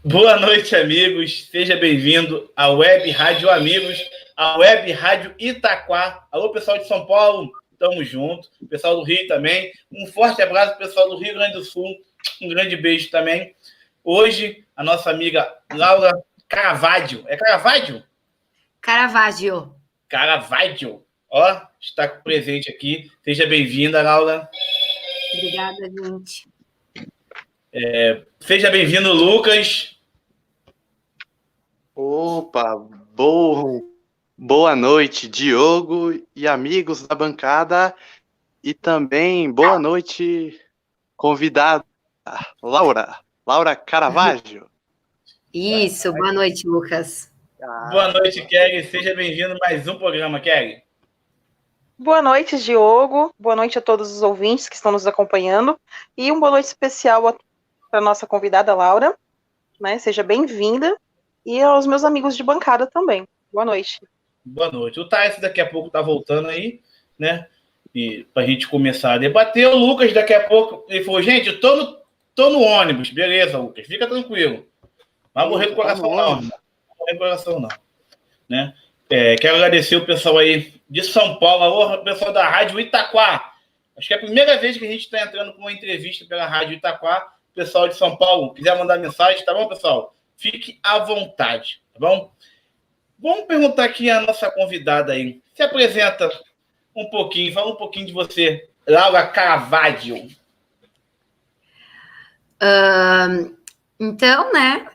Boa noite, amigos. Seja bem-vindo à Web Rádio Amigos, a Web Rádio Itaquá. Alô, pessoal de São Paulo, tamo junto. Pessoal do Rio também. Um forte abraço, pessoal do Rio Grande do Sul. Um grande beijo também. Hoje, a nossa amiga Laura Caravaggio. É Caravaggio? Caravaggio. Caravaggio. Ó, está presente aqui. Seja bem-vinda, Laura. Obrigada, gente. Seja bem-vindo, Lucas. Opa, boa noite, Diogo e amigos da bancada. E também boa noite, convidada, Laura Caravaggio. Isso, boa noite, Lucas. Boa noite, Kelly. Seja bem-vindo a mais um programa, Kelly. Boa noite, Diogo. Boa noite a todos os ouvintes que estão nos acompanhando. E uma boa noite especial para a nossa convidada, Laura. Né? Seja bem-vinda. E aos meus amigos de bancada também. Boa noite. Boa noite. O Thais daqui a pouco tá voltando aí, né? E pra gente começar a debater. O Lucas daqui a pouco, ele falou, gente, eu tô no ônibus. Beleza, Lucas, fica tranquilo. Não vai morrer do coração não. Não vai morrer do coração não. Né? Quero agradecer o pessoal aí de São Paulo, o pessoal da Rádio Itaquá. Acho que é a primeira vez que a gente está entrando com uma entrevista pela Rádio Itaquá. O pessoal de São Paulo, quiser mandar mensagem, tá bom, pessoal? Fique à vontade, tá bom? Vamos perguntar aqui a nossa convidada aí. Se apresenta um pouquinho, fala um pouquinho de você, Laura Caravaggio. Então, né,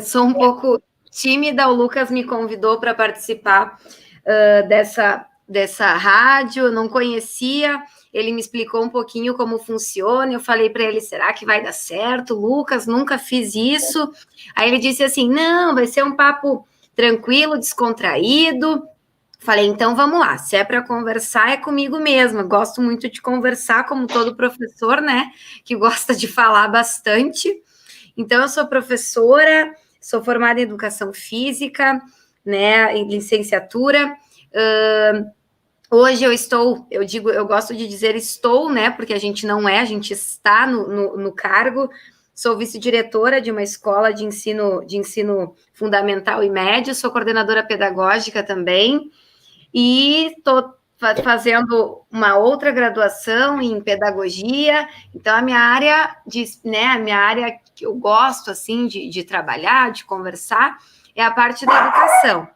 sou um pouco tímida, o Lucas me convidou para participar dessa rádio, eu não conhecia, ele me explicou um pouquinho como funciona, eu falei para ele, será que vai dar certo, Lucas, nunca fiz isso, aí ele disse assim, não, vai ser um papo tranquilo, descontraído, falei, então vamos lá, se é para conversar é comigo mesma, gosto muito de conversar, como todo professor, né, que gosta de falar bastante, então eu sou professora, sou formada em Educação Física, né, em licenciatura, hoje eu gosto de dizer estou, né, porque a gente não é, a gente está no cargo, sou vice-diretora de uma escola de ensino fundamental e médio, sou coordenadora pedagógica também, e estou fazendo uma outra graduação em pedagogia, então a minha área, que eu gosto, assim, de trabalhar, de conversar, é a parte da educação.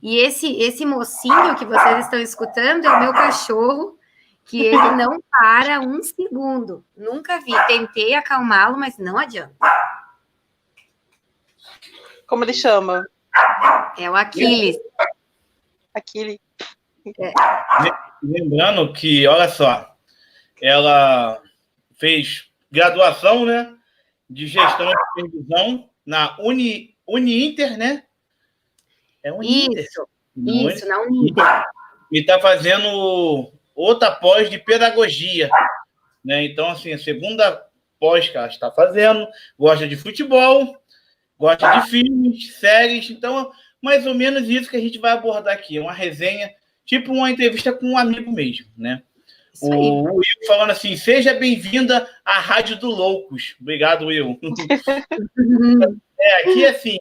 E esse mocinho que vocês estão escutando é o meu cachorro, que ele não para um segundo. Nunca vi. Tentei acalmá-lo, mas não adianta. Como ele chama? É o Aquiles. Aquiles. Lembrando que, olha só, ela fez graduação, né, de gestão e supervisão na Uninter, né? É Uninter. Isso, na Uninter. E está fazendo outra pós de pedagogia, né? Então, assim, a segunda pós que ela está fazendo, gosta de futebol, gosta de filmes, séries, então, mais ou menos isso que a gente vai abordar aqui, uma resenha, tipo uma entrevista com um amigo mesmo, né? O Will falando assim, seja bem-vinda à Rádio do Loucos. Obrigado, Will. Aqui é assim,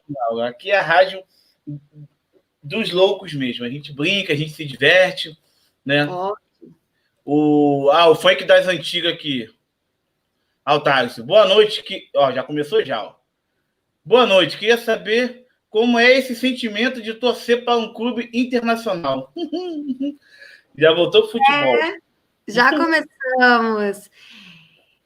aqui é a rádio dos loucos mesmo. A gente brinca, a gente se diverte, né? O funk das antigas aqui. Thales, boa noite. Já começou já. Ó. Boa noite. Queria saber como é esse sentimento de torcer para um clube internacional. Já voltou pro futebol. Já começamos.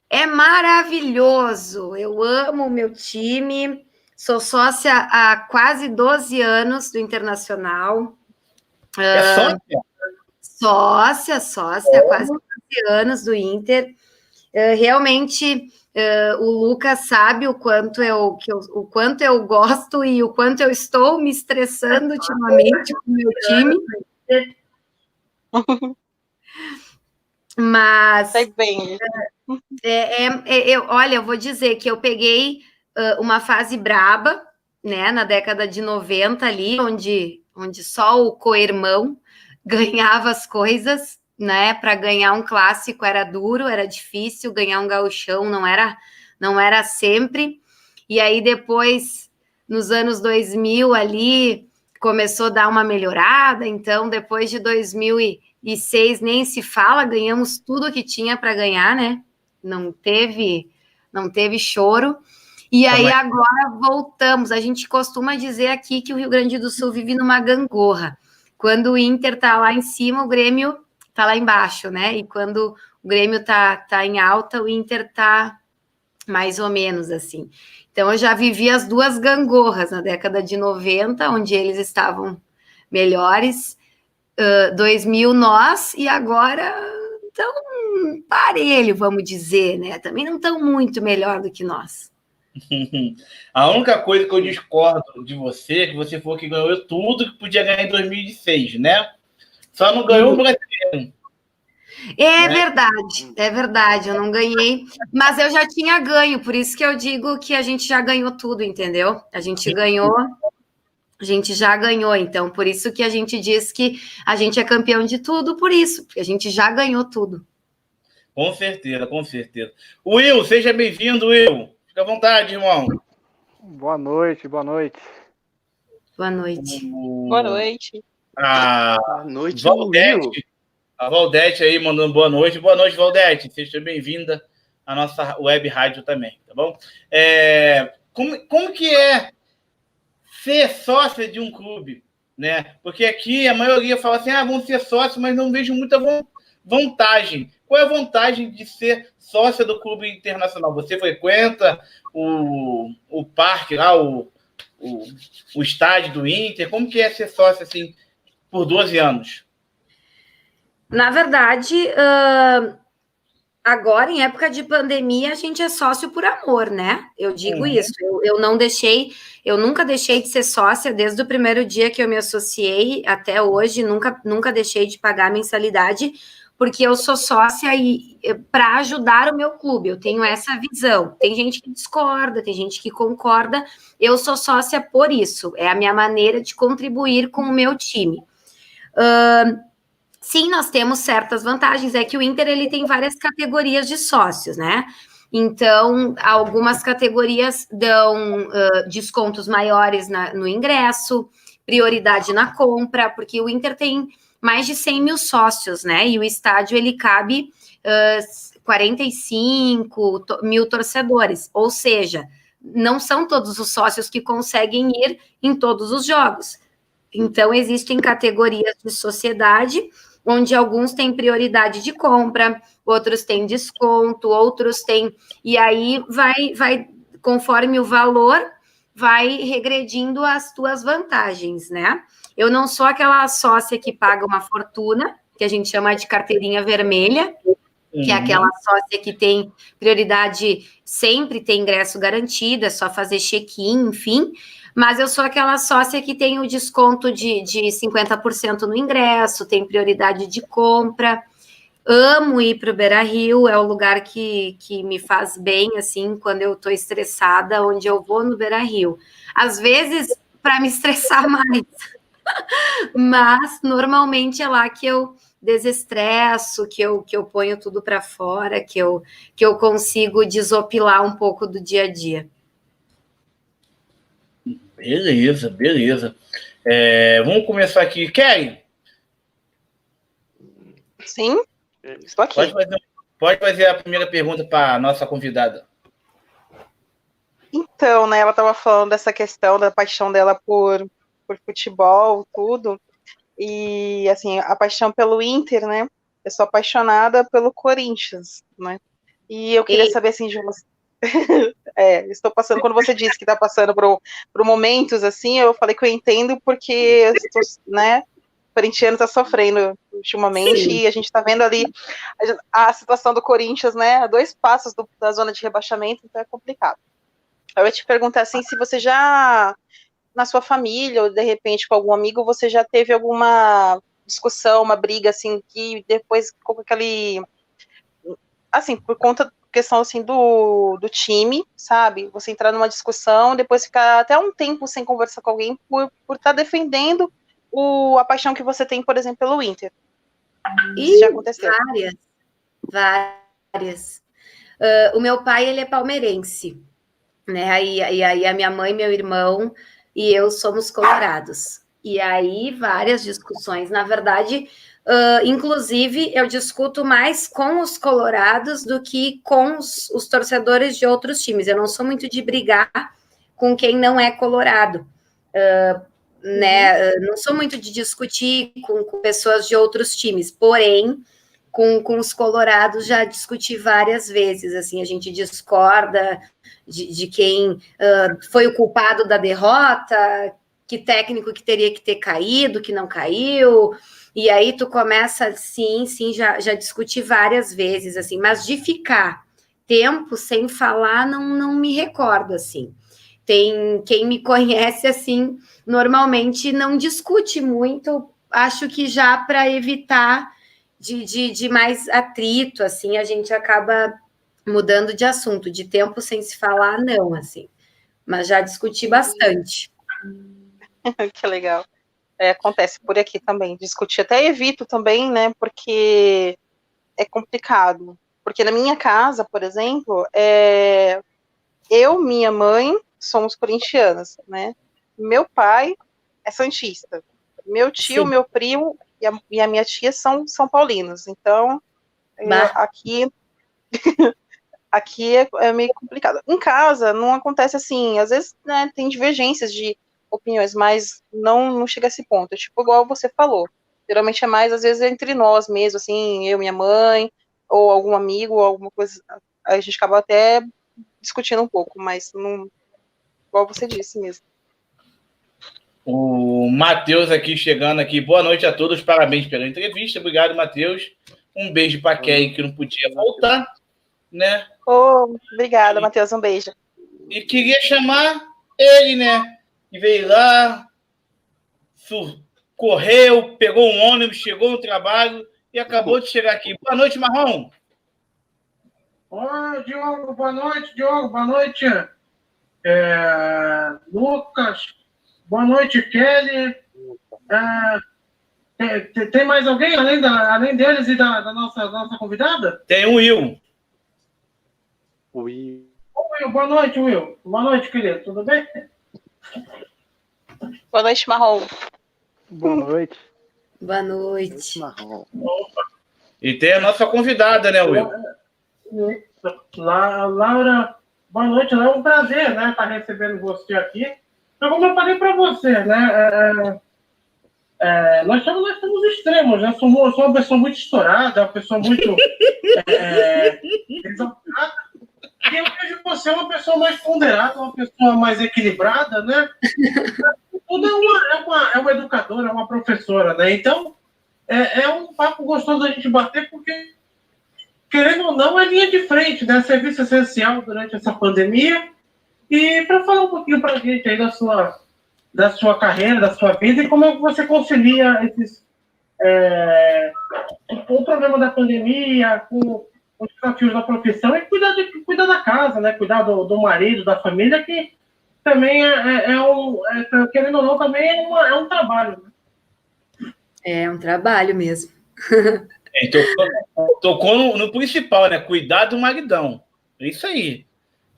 É maravilhoso. Eu amo o meu time. Sou sócia há quase 12 anos do Internacional. É sócia? Sócia, há quase 12 anos do Inter. Realmente, o Lucas sabe o quanto eu gosto e o quanto eu estou me estressando ultimamente com o meu time. Mas, bem. olha, eu vou dizer que eu peguei uma fase braba, né, na década de 90 ali, onde só o co-irmão ganhava as coisas, né, para ganhar um clássico era duro, era difícil, ganhar um gauchão não não era sempre. E aí depois, nos anos 2000 ali, começou a dar uma melhorada. Então, depois de 2006, nem se fala, ganhamos tudo que tinha para ganhar, né? Não teve choro. E aí agora voltamos. A gente costuma dizer aqui que o Rio Grande do Sul vive numa gangorra. Quando o Inter tá lá em cima, o Grêmio tá lá embaixo, né? E quando o Grêmio tá em alta, o Inter tá mais ou menos assim. Então eu já vivi as duas gangorras na década de 90, onde eles estavam melhores, 2000 nós, e agora estão parelho, vamos dizer, né? Também não estão muito melhor do que nós. A única coisa que eu discordo de você é que você falou que ganhou tudo que podia ganhar em 2006, né? Só não ganhou o brasileiro. É verdade, eu não ganhei, mas eu já tinha ganho, por isso que eu digo que a gente já ganhou tudo, entendeu? A gente já ganhou, então, por isso que a gente diz que a gente é campeão de tudo, por isso, porque a gente já ganhou tudo. Com certeza, com certeza. Will, seja bem-vindo, Will. Fica à vontade, irmão. Boa noite, boa noite. Boa noite. Boa noite. Boa noite, Will. A Valdete aí mandando boa noite. Boa noite, Valdete. Seja bem-vinda à nossa web rádio também, tá bom? Como que é ser sócia de um clube, né? Porque aqui a maioria fala assim, vão ser sócios, mas não vejo muita vantagem. Qual é a vantagem de ser sócia do Clube Internacional? Você frequenta o parque lá, o estádio do Inter? Como que é ser sócia assim por 12 anos? Na verdade, agora, em época de pandemia, a gente é sócio por amor, né? Eu digo isso. Eu nunca deixei de ser sócia desde o primeiro dia que eu me associei até hoje, nunca deixei de pagar mensalidade, porque eu sou sócia para ajudar o meu clube. Eu tenho essa visão. Tem gente que discorda, tem gente que concorda. Eu sou sócia por isso. É a minha maneira de contribuir com o meu time. Sim, nós temos certas vantagens, é que o Inter ele tem várias categorias de sócios, né? Então, algumas categorias dão descontos maiores no ingresso, prioridade na compra, porque o Inter tem mais de 100 mil sócios, né? E o estádio, ele cabe 45 mil torcedores, ou seja, não são todos os sócios que conseguem ir em todos os jogos. Então, existem categorias de sociedade, onde alguns têm prioridade de compra, outros têm desconto, outros têm... E aí, vai conforme o valor, vai regredindo as tuas vantagens, né? Eu não sou aquela sócia que paga uma fortuna, que a gente chama de carteirinha vermelha, que é aquela sócia que tem prioridade, sempre tem ingresso garantido, é só fazer check-in, enfim... Mas eu sou aquela sócia que tem o desconto de 50% no ingresso, tem prioridade de compra. Amo ir para o Beira-Rio, é o lugar que me faz bem, assim, quando eu estou estressada, onde eu vou no Beira-Rio. Às vezes, para me estressar mais. Mas, normalmente, é lá que eu desestresso, que eu ponho tudo para fora, que eu consigo desopilar um pouco do dia a dia. Beleza. Vamos começar aqui. Kelly? Sim, estou aqui. Pode fazer a primeira pergunta para a nossa convidada. Então, né, ela estava falando dessa questão da paixão dela por futebol, tudo. E, assim, a paixão pelo Inter, né? Eu sou apaixonada pelo Corinthians, né? E eu queria saber, assim, de você... estou passando, quando você disse que está passando por momentos assim, eu falei que eu entendo porque né, o corintiano está sofrendo ultimamente. Sim. E a gente está vendo ali a situação do Corinthians, né, a 2 passos da zona de rebaixamento, então é complicado. Eu ia te perguntar assim, se você já, na sua família, ou de repente com algum amigo, você já teve alguma discussão, uma briga assim, que depois com aquele, assim, por conta questão assim do time, sabe? Você entrar numa discussão, depois ficar até um tempo sem conversar com alguém por estar defendendo a paixão que você tem, por exemplo, pelo Inter. Isso já aconteceu? Várias. O meu pai, ele é palmeirense, né? E aí a minha mãe, meu irmão e eu somos colorados. E aí várias discussões. Na verdade, inclusive, eu discuto mais com os colorados do que com os torcedores de outros times. Eu não sou muito de brigar com quem não é colorado. Né? Não sou muito de discutir com pessoas de outros times, porém, com os colorados já discuti várias vezes, assim, a gente discorda de quem foi o culpado da derrota, que técnico que teria que ter caído, que não caiu, e aí tu começa, sim, já discuti várias vezes, assim, mas de ficar tempo sem falar, não me recordo, assim. Tem quem me conhece, assim, normalmente não discute muito, acho que já para evitar de mais atrito, assim, a gente acaba mudando de assunto, de tempo sem se falar, não, assim, mas já discuti bastante. Que legal. Acontece por aqui também, discutir, até evito também, né, porque é complicado, porque na minha casa, por exemplo, eu, minha mãe, somos corintianas, né, meu pai é santista, meu tio, meu primo e a minha tia são paulinos, então aqui é meio complicado. Em casa não acontece assim, às vezes, né, tem divergências de opiniões, mas não chega a esse ponto, tipo, igual você falou, geralmente é mais, às vezes, entre nós mesmo, assim, eu, minha mãe, ou algum amigo, ou alguma coisa, a gente acaba até discutindo um pouco, mas não, igual você disse mesmo. O Matheus aqui chegando aqui. Boa noite a todos, parabéns pela entrevista. Obrigado, Matheus. Um beijo para quem que não podia voltar, né? Obrigada, Matheus, um beijo. E queria chamar ele, né? Que veio lá, correu, pegou um ônibus, chegou no trabalho e acabou de chegar aqui. Boa noite, Marrom. Oi, Diogo, boa noite, Diogo, boa noite, Lucas, boa noite, Kelly. Tem mais alguém além deles e da nossa convidada? Tem o Will. Will, boa noite, Will. Boa noite, querido, tudo bem? Boa noite, Marrom. Boa noite. Boa noite. Marrom. E tem a nossa convidada, né, Will? Laura, boa noite, é um prazer, né, estar recebendo você aqui. Então, como eu falei para você, né, nós somos extremos, né, sou uma pessoa muito estourada, uma pessoa muito exaltada, e eu vejo você uma pessoa mais ponderada, uma pessoa mais equilibrada, né, tudo é uma educadora, é uma professora, né, então é um papo gostoso da gente bater, porque querendo ou não, é linha de frente, né? Serviço essencial durante essa pandemia. E para falar um pouquinho para a gente aí da sua carreira, da sua vida, e como é que você concilia o problema da pandemia com os desafios da profissão e cuidar da casa, né? Cuidar do marido, da família, que também querendo ou não, também é um trabalho. Né? É um trabalho mesmo. Tocou no principal, né? Cuidar do maridão. É isso aí.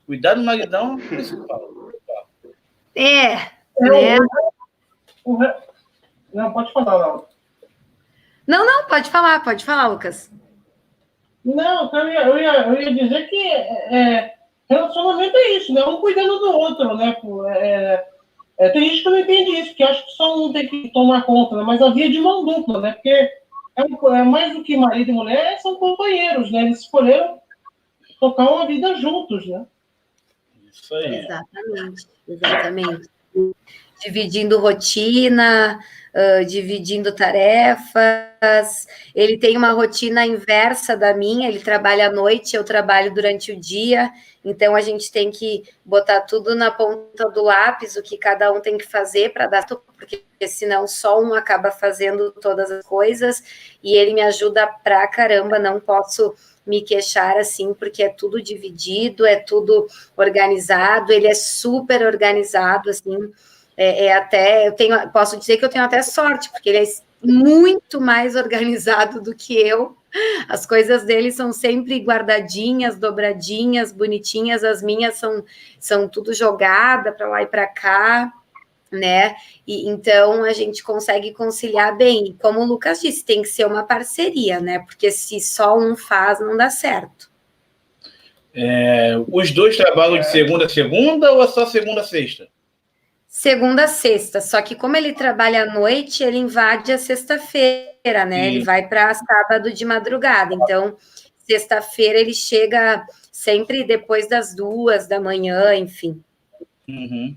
Cuidar do maridão é o principal. Né? Não, pode falar, Laura. Não, pode falar, Lucas. Não, eu ia dizer que relacionamento é isso, né? Um cuidando do outro, né? Tem gente que não entende isso, que acha que só um tem que tomar conta, né? Mas a via de mão dupla, né? Porque é mais do que marido e mulher, são companheiros, né? Eles escolheram tocar uma vida juntos, né? Isso aí. Exatamente. Dividindo rotina, dividindo tarefas. Ele tem uma rotina inversa da minha, ele trabalha à noite, eu trabalho durante o dia, então a gente tem que botar tudo na ponta do lápis, o que cada um tem que fazer para dar tudo, porque senão só um acaba fazendo todas as coisas, e ele me ajuda pra caramba, não posso me queixar assim, porque é tudo dividido, é tudo organizado, ele é super organizado, assim, até, posso dizer que eu tenho até sorte, porque ele é muito mais organizado do que eu. As coisas dele são sempre guardadinhas, dobradinhas, bonitinhas. As minhas são tudo jogada para lá e para cá, né? E então a gente consegue conciliar bem. E como o Lucas disse, tem que ser uma parceria, né? Porque se só um faz, não dá certo. Os dois trabalham de segunda a segunda ou é só segunda a sexta? Segunda a sexta, só que como ele trabalha à noite, ele invade a sexta-feira, né? Sim. Ele vai para sábado de madrugada. Então, sexta-feira ele chega sempre depois das 2 da manhã, enfim. Uhum.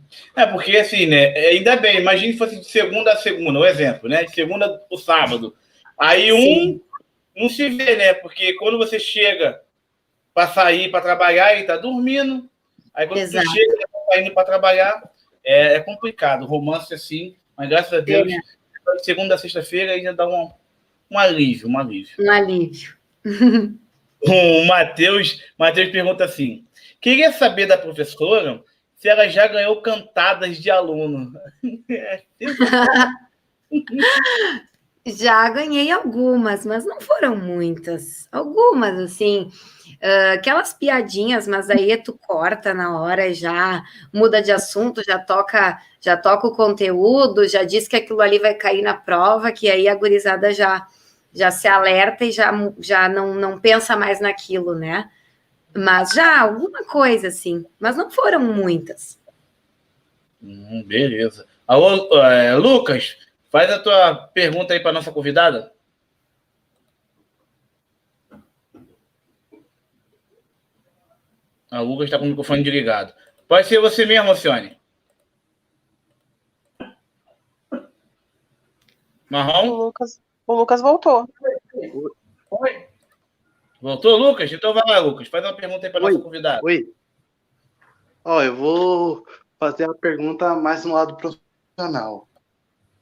Porque assim, né? Ainda bem, imagine se fosse de segunda a segunda, um exemplo, né? De segunda para sábado. Aí Sim. não se vê, né? Porque quando você chega para sair, para trabalhar, ele está dormindo. Aí quando você chega, está indo para trabalhar, é complicado. Romance assim, mas graças a Deus, né? de segunda a sexta-feira ainda dá um alívio. Um alívio. O Matheus pergunta assim: queria saber da professora se ela já ganhou cantadas de aluno. Já ganhei algumas, mas não foram muitas. Algumas, assim, aquelas piadinhas, mas aí tu corta na hora, já muda de assunto, já toca o conteúdo, já diz que aquilo ali vai cair na prova, que aí a gurizada já se alerta e já não pensa mais naquilo, né? Mas já alguma coisa, assim, mas não foram muitas. Beleza. Alô, Lucas, faz a tua pergunta aí para nossa convidada. A Lucas está com o microfone desligado. Pode ser você mesmo, Alcione. Marrom? O Lucas voltou. Oi. Voltou, Lucas? Então vai lá, Lucas. Faz uma pergunta aí para nossa convidada. Oi. Eu vou fazer a pergunta mais no lado profissional.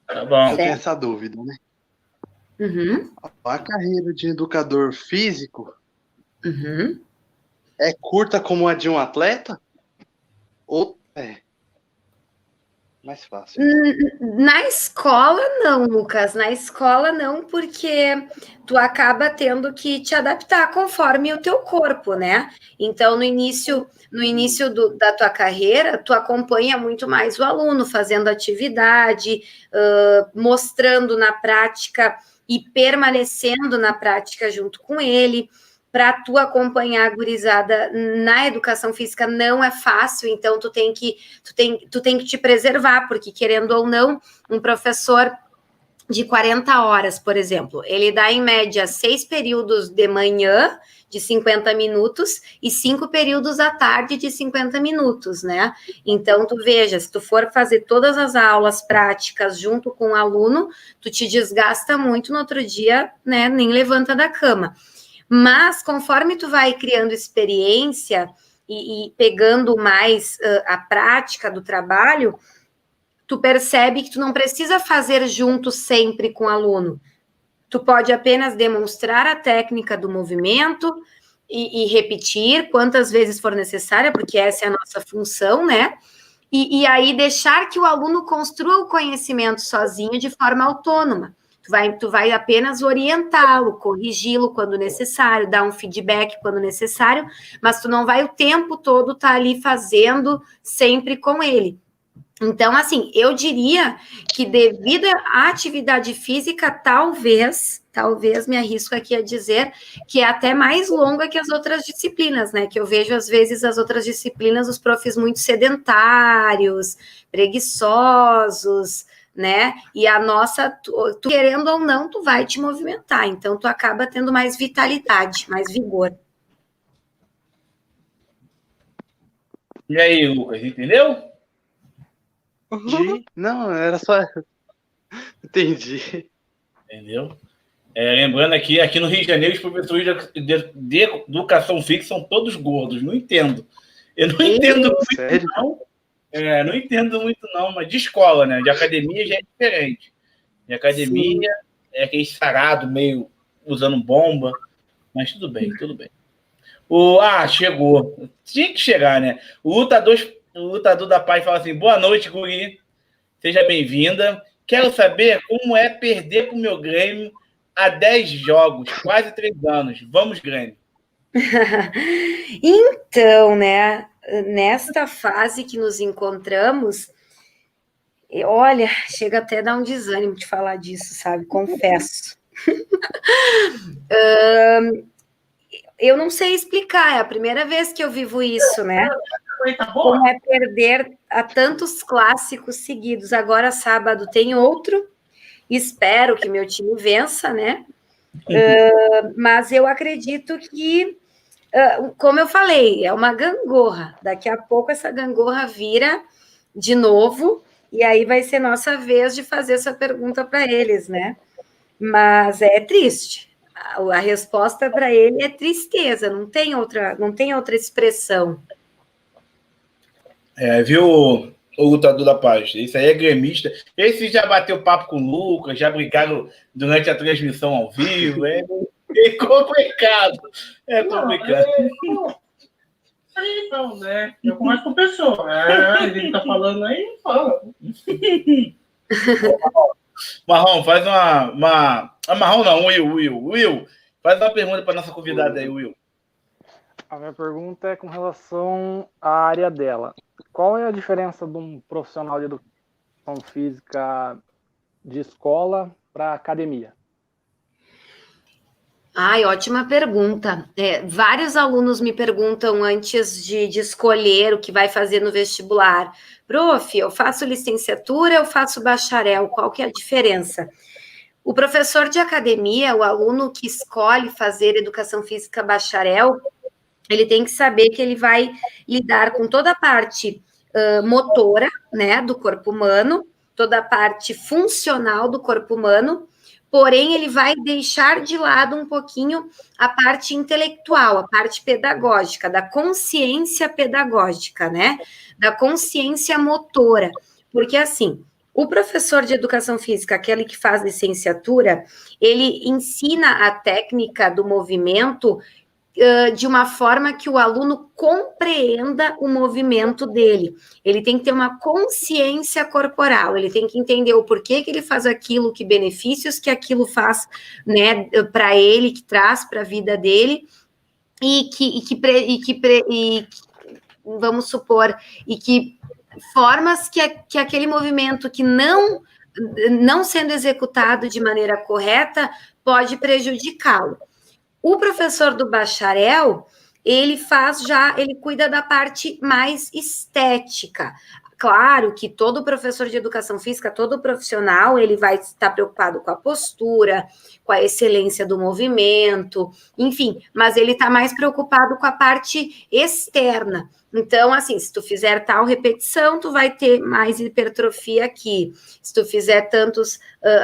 Tá bom. Eu tenho essa dúvida, né? Uhum. A carreira de educador físico Uhum. é curta como a de um atleta? Ou mais fácil? Na escola, não, Lucas. Na escola, não, porque tu acaba tendo que te adaptar conforme o teu corpo, né? Então, no início da tua carreira, tu acompanha muito mais o aluno fazendo atividade, mostrando na prática e permanecendo na prática junto com ele. Para tu acompanhar a gurizada na educação física não é fácil, então tu tem que te preservar, porque querendo ou não, um professor de 40 horas, por exemplo, ele dá em média 6 períodos de manhã de 50 minutos e 5 períodos à tarde de 50 minutos, né? Então, tu veja, se tu for fazer todas as aulas práticas junto com o aluno, tu te desgasta muito no outro dia, né? Nem levanta da cama. Mas, conforme tu vai criando experiência e pegando mais a prática do trabalho, tu percebe que tu não precisa fazer junto sempre com o aluno. Tu pode apenas demonstrar a técnica do movimento e repetir quantas vezes for necessária, porque essa é a nossa função, né? E aí deixar que o aluno construa o conhecimento sozinho de forma autônoma. Tu vai apenas orientá-lo, corrigi-lo quando necessário, dar um feedback quando necessário, mas tu não vai o tempo todo estar ali fazendo sempre com ele. Então, assim, eu diria que devido à atividade física, talvez me arrisco aqui a dizer que é até mais longa que as outras disciplinas, né? Que eu vejo, às vezes, as outras disciplinas, os profs muito sedentários, preguiçosos, né? E a nossa, tu querendo ou não, tu vai te movimentar. Então, tu acaba tendo mais vitalidade, mais vigor. E aí, Lucas, entendeu? Não, era só... Entendi. Entendeu? Lembrando aqui no Rio de Janeiro, os professores de educação física são todos gordos. Não entendo. Eu não entendo muito, não. Não entendo muito, não. Mas de escola, né? De academia já é diferente. De academia é aquele sarado, meio usando bomba. Mas tudo bem, tudo bem. Chegou. Tinha que chegar, né? O lutador da paz fala assim: boa noite, Guri. Seja bem-vinda. Quero saber como é perder para o meu Grêmio há 10 jogos, quase 3 anos. Vamos, Grêmio. Então, né, nesta fase que nos encontramos, olha, chega até a dar um desânimo de falar disso, sabe? Confesso. Eu não sei explicar, é a primeira vez que eu vivo isso, né? Como é perder a tantos clássicos seguidos. Agora, sábado, tem outro. Espero que meu time vença, né? Mas eu acredito que, como eu falei, é uma gangorra. Daqui a pouco essa gangorra vira de novo, e aí vai ser nossa vez de fazer essa pergunta para eles, né? Mas é triste. A resposta para ele é tristeza, não tem outra expressão. Viu, o lutador da paz? Esse aí é gremista. Esse já bateu papo com o Lucas, já brigaram durante a transmissão ao vivo. É complicado. É complicado. Então, né? Eu converso com a pessoa. Ele tá falando aí, fala. Marrom, faz uma... Marrom não, Will. Faz uma pergunta para nossa convidada aí, Will. A minha pergunta é com relação à área dela. Qual é a diferença de um profissional de educação física de escola para academia? Ai, ótima pergunta. Vários alunos me perguntam antes de escolher o que vai fazer no vestibular. Prof, eu faço licenciatura, eu faço bacharel, qual que é a diferença? O professor de academia, o aluno que escolhe fazer educação física bacharel, ele tem que saber que ele vai lidar com toda a parte motora, né, do corpo humano, toda a parte funcional do corpo humano, porém ele vai deixar de lado um pouquinho a parte intelectual, a parte pedagógica, da consciência pedagógica, né, da consciência motora, porque assim, o professor de educação física, aquele que faz licenciatura, ele ensina a técnica do movimento de uma forma que o aluno compreenda o movimento dele. Ele tem que ter uma consciência corporal, ele tem que entender o porquê que ele faz aquilo, que benefícios que aquilo faz, né, para ele, que traz para a vida dele, e vamos supor, e que formas que aquele movimento que não sendo executado de maneira correta pode prejudicá-lo. O professor do bacharel, ele cuida da parte mais estética. Claro que todo professor de educação física, todo profissional, ele vai estar preocupado com a postura, com a excelência do movimento, enfim, mas ele está mais preocupado com a parte externa. Então, assim, se tu fizer tal repetição, tu vai ter mais hipertrofia aqui. Se tu fizer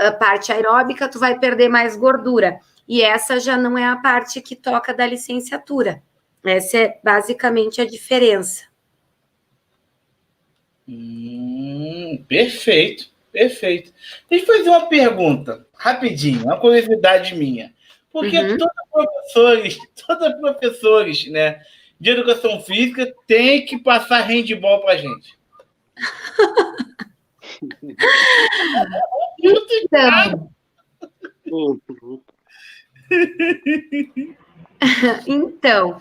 a parte aeróbica, tu vai perder mais gordura. E essa já não é a parte que toca da licenciatura. Essa é basicamente a diferença. Perfeito. Deixa eu fazer uma pergunta, rapidinho, uma curiosidade minha. Por que todos professores, né, de educação física têm que passar handball pra gente? Então,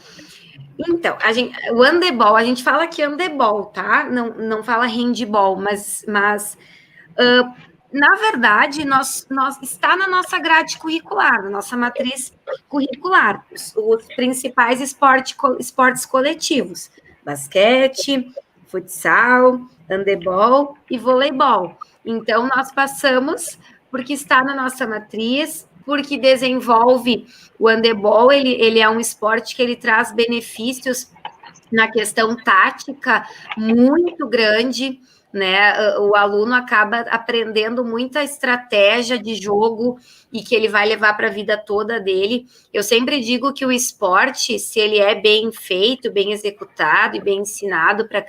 o handebol, a gente fala que handebol, tá? Não fala handball, mas na verdade, está na nossa grade curricular, na nossa matriz curricular, os principais esportes coletivos, basquete, futsal, handebol e voleibol. Então, nós passamos porque está na nossa matriz, porque desenvolve o handebol, ele é um esporte que ele traz benefícios na questão tática muito grande, né? O aluno acaba aprendendo muita estratégia de jogo e que ele vai levar para a vida toda dele. Eu sempre digo que o esporte, se ele é bem feito, bem executado e bem ensinado para a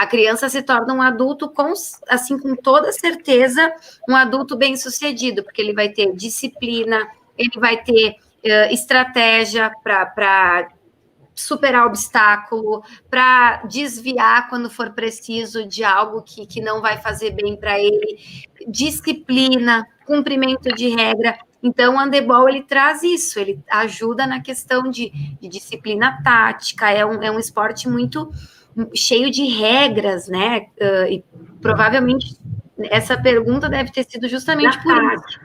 criança se torna um adulto com toda certeza, um adulto bem-sucedido, porque ele vai ter disciplina, ele vai ter estratégia para superar obstáculo, para desviar quando for preciso de algo que não vai fazer bem para ele, disciplina, cumprimento de regra. Então, o handebol, ele traz isso, ele ajuda na questão de disciplina tática, é um esporte muito cheio de regras, né? E provavelmente essa pergunta deve ter sido justamente por isso.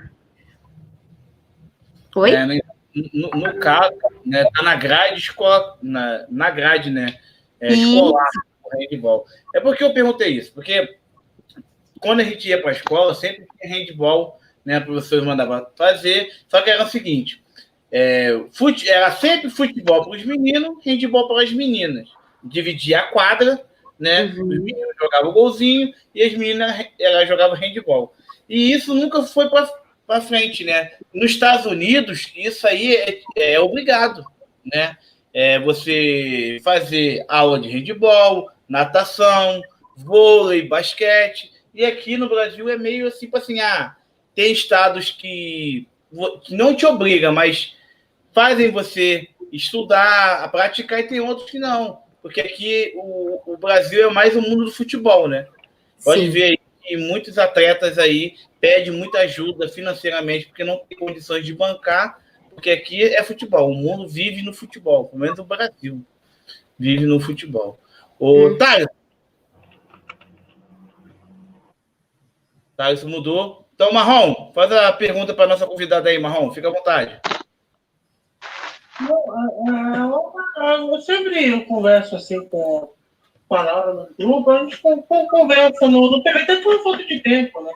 Oi? No caso, né, tá na grade escola, na grade, né, escolar, handball. É porque eu perguntei isso, porque quando a gente ia para a escola, sempre tinha handball, né, a professora mandava fazer, só que era o seguinte, era sempre futebol para os meninos, handball para as meninas. Dividia a quadra, né, os meninos jogavam golzinho e as meninas jogavam handball. E isso nunca foi para frente, né? Nos Estados Unidos, isso aí é obrigado, né? Você fazer aula de handball, natação, vôlei, basquete. E aqui no Brasil é meio assim, tem estados que não te obrigam, mas fazem você estudar, a praticar, e tem outros que não. Porque aqui o Brasil é mais o mundo do futebol, né? Pode ver aí que muitos atletas aí pedem muita ajuda financeiramente porque não tem condições de bancar, porque aqui é futebol. O mundo vive no futebol, pelo menos o Brasil vive no futebol. Thales mudou. Então, Marrom, faz a pergunta para a nossa convidada aí, Marrom. Fica à vontade. Eu sempre converso assim com a Laura no grupo, a gente conversa no TV, até por falta de tempo, né?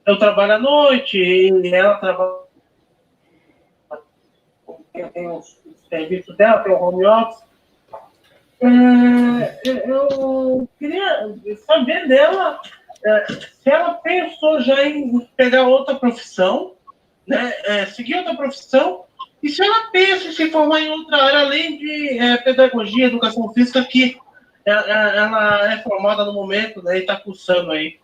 Eu trabalho à noite e ela trabalha. Tem os serviços dela, tem o home office. Eu queria saber dela se ela pensou já em pegar outra profissão, né? Seguir outra profissão, e se ela pensa em se formar em outra área, além de pedagogia, educação física, que ela é formada no momento, né, e está cursando aí.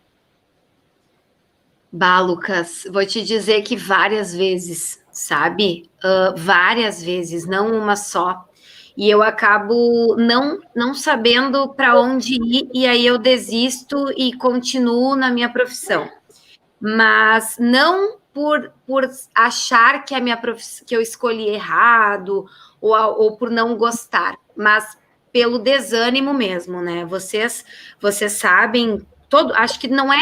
Lucas, vou te dizer que várias vezes, sabe? Várias vezes, não uma só. E eu acabo não sabendo para onde ir, e aí eu desisto e continuo na minha profissão. Mas não por achar que a minha profissão, que eu escolhi errado, ou por não gostar, mas pelo desânimo mesmo, né? Vocês sabem, acho que não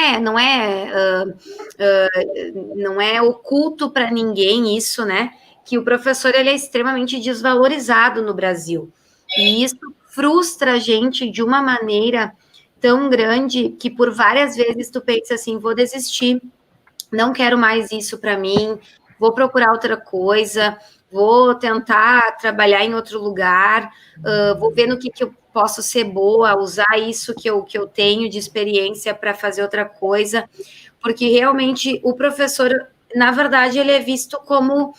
é oculto para ninguém isso, né? Que o professor, ele é extremamente desvalorizado no Brasil. E isso frustra a gente de uma maneira tão grande que por várias vezes tu pensa assim, vou desistir, não quero mais isso para mim, vou procurar outra coisa, vou tentar trabalhar em outro lugar, vou ver no que eu posso ser boa, usar isso que eu tenho de experiência para fazer outra coisa, porque realmente o professor, na verdade, ele é visto como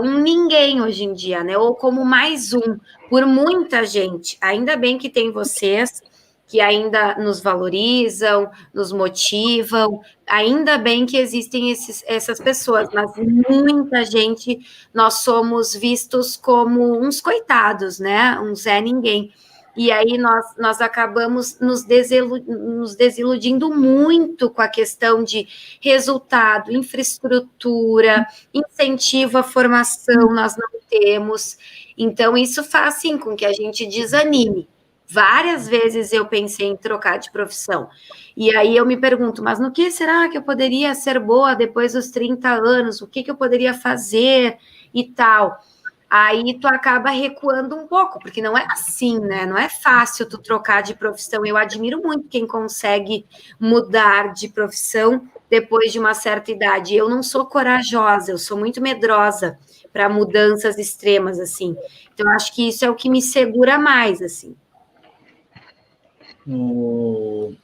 um ninguém hoje em dia, né? Ou como mais um, por muita gente. Ainda bem que tem vocês que ainda nos valorizam, nos motivam, ainda bem que existem essas pessoas, mas muita gente, nós somos vistos como uns coitados, né? Um Zé Ninguém. E aí nós acabamos nos desiludindo muito com a questão de resultado, infraestrutura, incentivo à formação, nós não temos. Então, isso faz, sim, com que a gente desanime. Várias vezes eu pensei em trocar de profissão. E aí eu me pergunto, mas no que será que eu poderia ser boa depois dos 30 anos? O que eu poderia fazer e tal? Aí tu acaba recuando um pouco, porque não é assim, né? Não é fácil tu trocar de profissão. Eu admiro muito quem consegue mudar de profissão depois de uma certa idade. Eu não sou corajosa, eu sou muito medrosa para mudanças extremas, assim. Então, acho que isso é o que me segura mais, assim.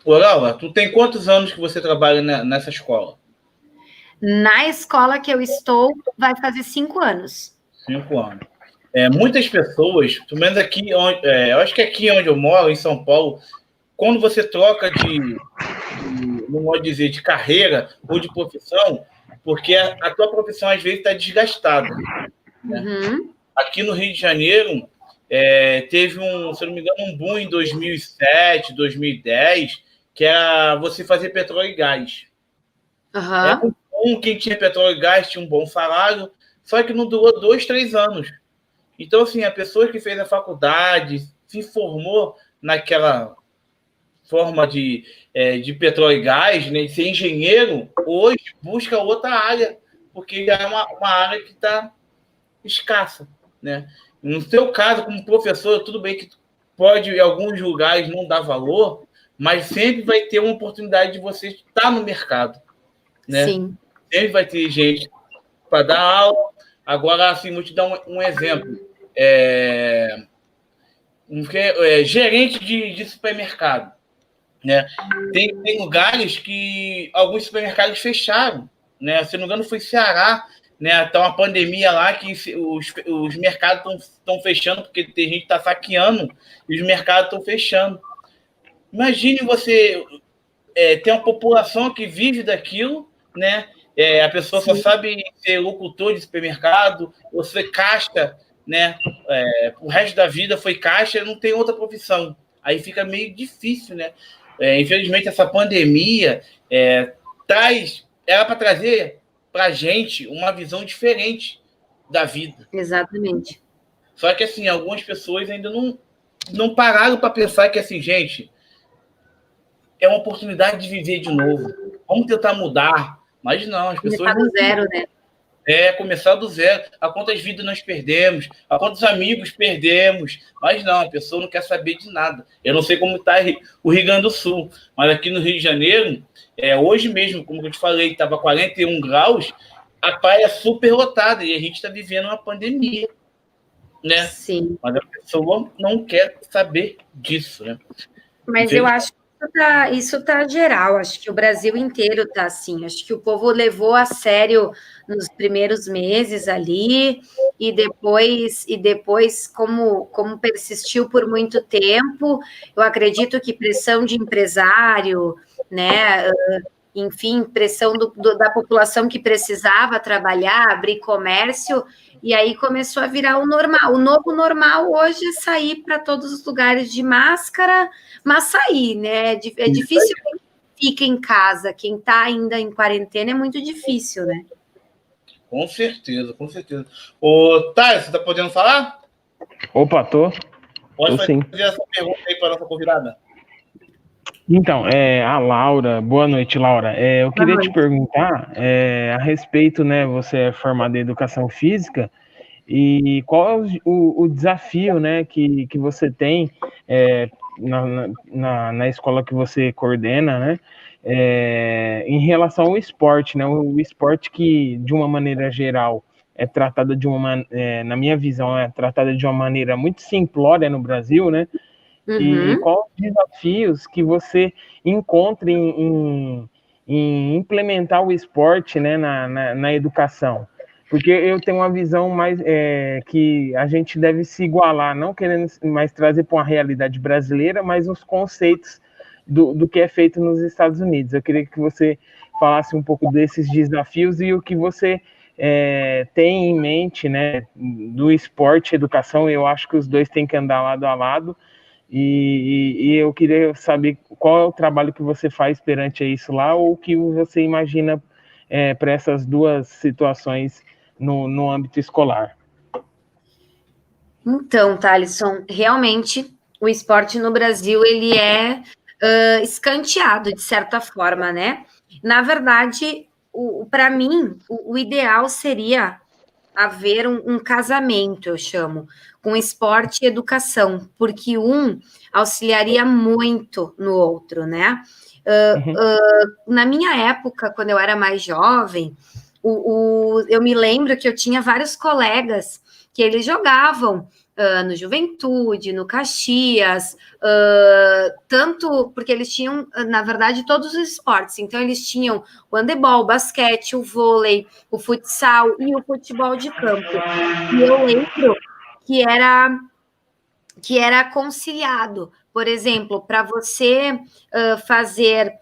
Laura, tu tem quantos anos que você trabalha nessa escola? Na escola que eu estou, vai fazer 5 anos. 5 anos. Muitas pessoas, pelo menos aqui, eu acho que aqui onde eu moro, em São Paulo, quando você troca não pode dizer, de carreira ou de profissão, porque a tua profissão às vezes está desgastada. Né? Aqui no Rio de Janeiro, teve se eu não me engano, um boom em 2007, 2010, que era você fazer petróleo e gás. Era muito bom, quem tinha petróleo e gás tinha um bom salário, só que não durou 2, 3 anos. Então, assim, a pessoa que fez a faculdade, se formou naquela forma de petróleo e gás, né, de ser engenheiro, hoje busca outra área, porque já é uma área que está escassa, né? No seu caso, como professor, tudo bem que pode, em alguns lugares, não dar valor, mas sempre vai ter uma oportunidade de você estar no mercado, né? Sim. Sempre vai ter gente para dar aula. Agora, assim, vou te dar um exemplo. Gerente de supermercado, né? Tem lugares que alguns supermercados fecharam, né? Se não me engano, foi Ceará, né? Tá uma pandemia lá que os mercados estão fechando porque tem gente que está saqueando e os mercados estão fechando. Imagine você ter uma população que vive daquilo, né? A pessoa só sabe ser locutor de supermercado, ou ser caixa, né? O resto da vida foi caixa, não tem outra profissão. Aí fica meio difícil, né? Infelizmente, essa pandemia era para trazer para a gente uma visão diferente da vida. Exatamente. Só que, assim, algumas pessoas ainda não pararam para pensar que, assim, gente, é uma oportunidade de viver de novo. Vamos tentar mudar. Mas não, as pessoas... Começar do zero, né? Começar do zero. A quantas vidas nós perdemos, a quantos amigos perdemos. Mas não, a pessoa não quer saber de nada. Eu não sei como está o Rio Grande do Sul, mas aqui no Rio de Janeiro, hoje mesmo, como eu te falei, estava 41 graus, a praia é super lotada e a gente está vivendo uma pandemia, né? Sim. Mas a pessoa não quer saber disso, né? Mas eu acho que isso tá geral, acho que o Brasil inteiro tá assim, acho que o povo levou a sério nos primeiros meses ali, e depois como persistiu por muito tempo, eu acredito que pressão de empresário, né, enfim, pressão da população que precisava trabalhar, abrir comércio, e aí começou a virar o normal. O novo normal hoje é sair para todos os lugares de máscara, mas sair, né? É difícil quem fica em casa, quem está ainda em quarentena é muito difícil, né? Com certeza, com certeza. Ô, Thales, você está podendo falar? Opa, tô. Pode fazer essa pergunta aí para a nossa convidada. Então, a Laura, boa noite, Laura. Eu queria te perguntar a respeito, né? Você é formada em educação física, e qual é o desafio, né, que você tem na escola que você coordena, né? Em relação ao esporte, né? O esporte que, de uma maneira geral, é tratada na minha visão, é tratada de uma maneira muito simplória no Brasil, né? E quais os desafios que você encontra em implementar o esporte, né, na educação? Porque eu tenho uma visão mais que a gente deve se igualar, não querendo mais trazer para uma realidade brasileira, mas os conceitos do que é feito nos Estados Unidos. Eu queria que você falasse um pouco desses desafios e o que você tem em mente, né, do esporte e educação. Eu acho que os dois têm que andar lado a lado. E eu queria saber qual é o trabalho que você faz perante isso lá, ou o que você imagina para essas duas situações no âmbito escolar. Então, Thalisson, realmente o esporte no Brasil ele é escanteado de certa forma, né? Na verdade, para mim, o ideal seria haver um casamento, eu chamo, com esporte e educação, porque um auxiliaria muito no outro, né? Na minha época, quando eu era mais jovem, eu me lembro que eu tinha vários colegas que eles jogavam no Juventude, no Caxias, tanto porque eles tinham, na verdade, todos os esportes. Então, eles tinham o handebol, o basquete, o vôlei, o futsal e o futebol de campo. E eu lembro que era conciliado. Por exemplo, para você fazer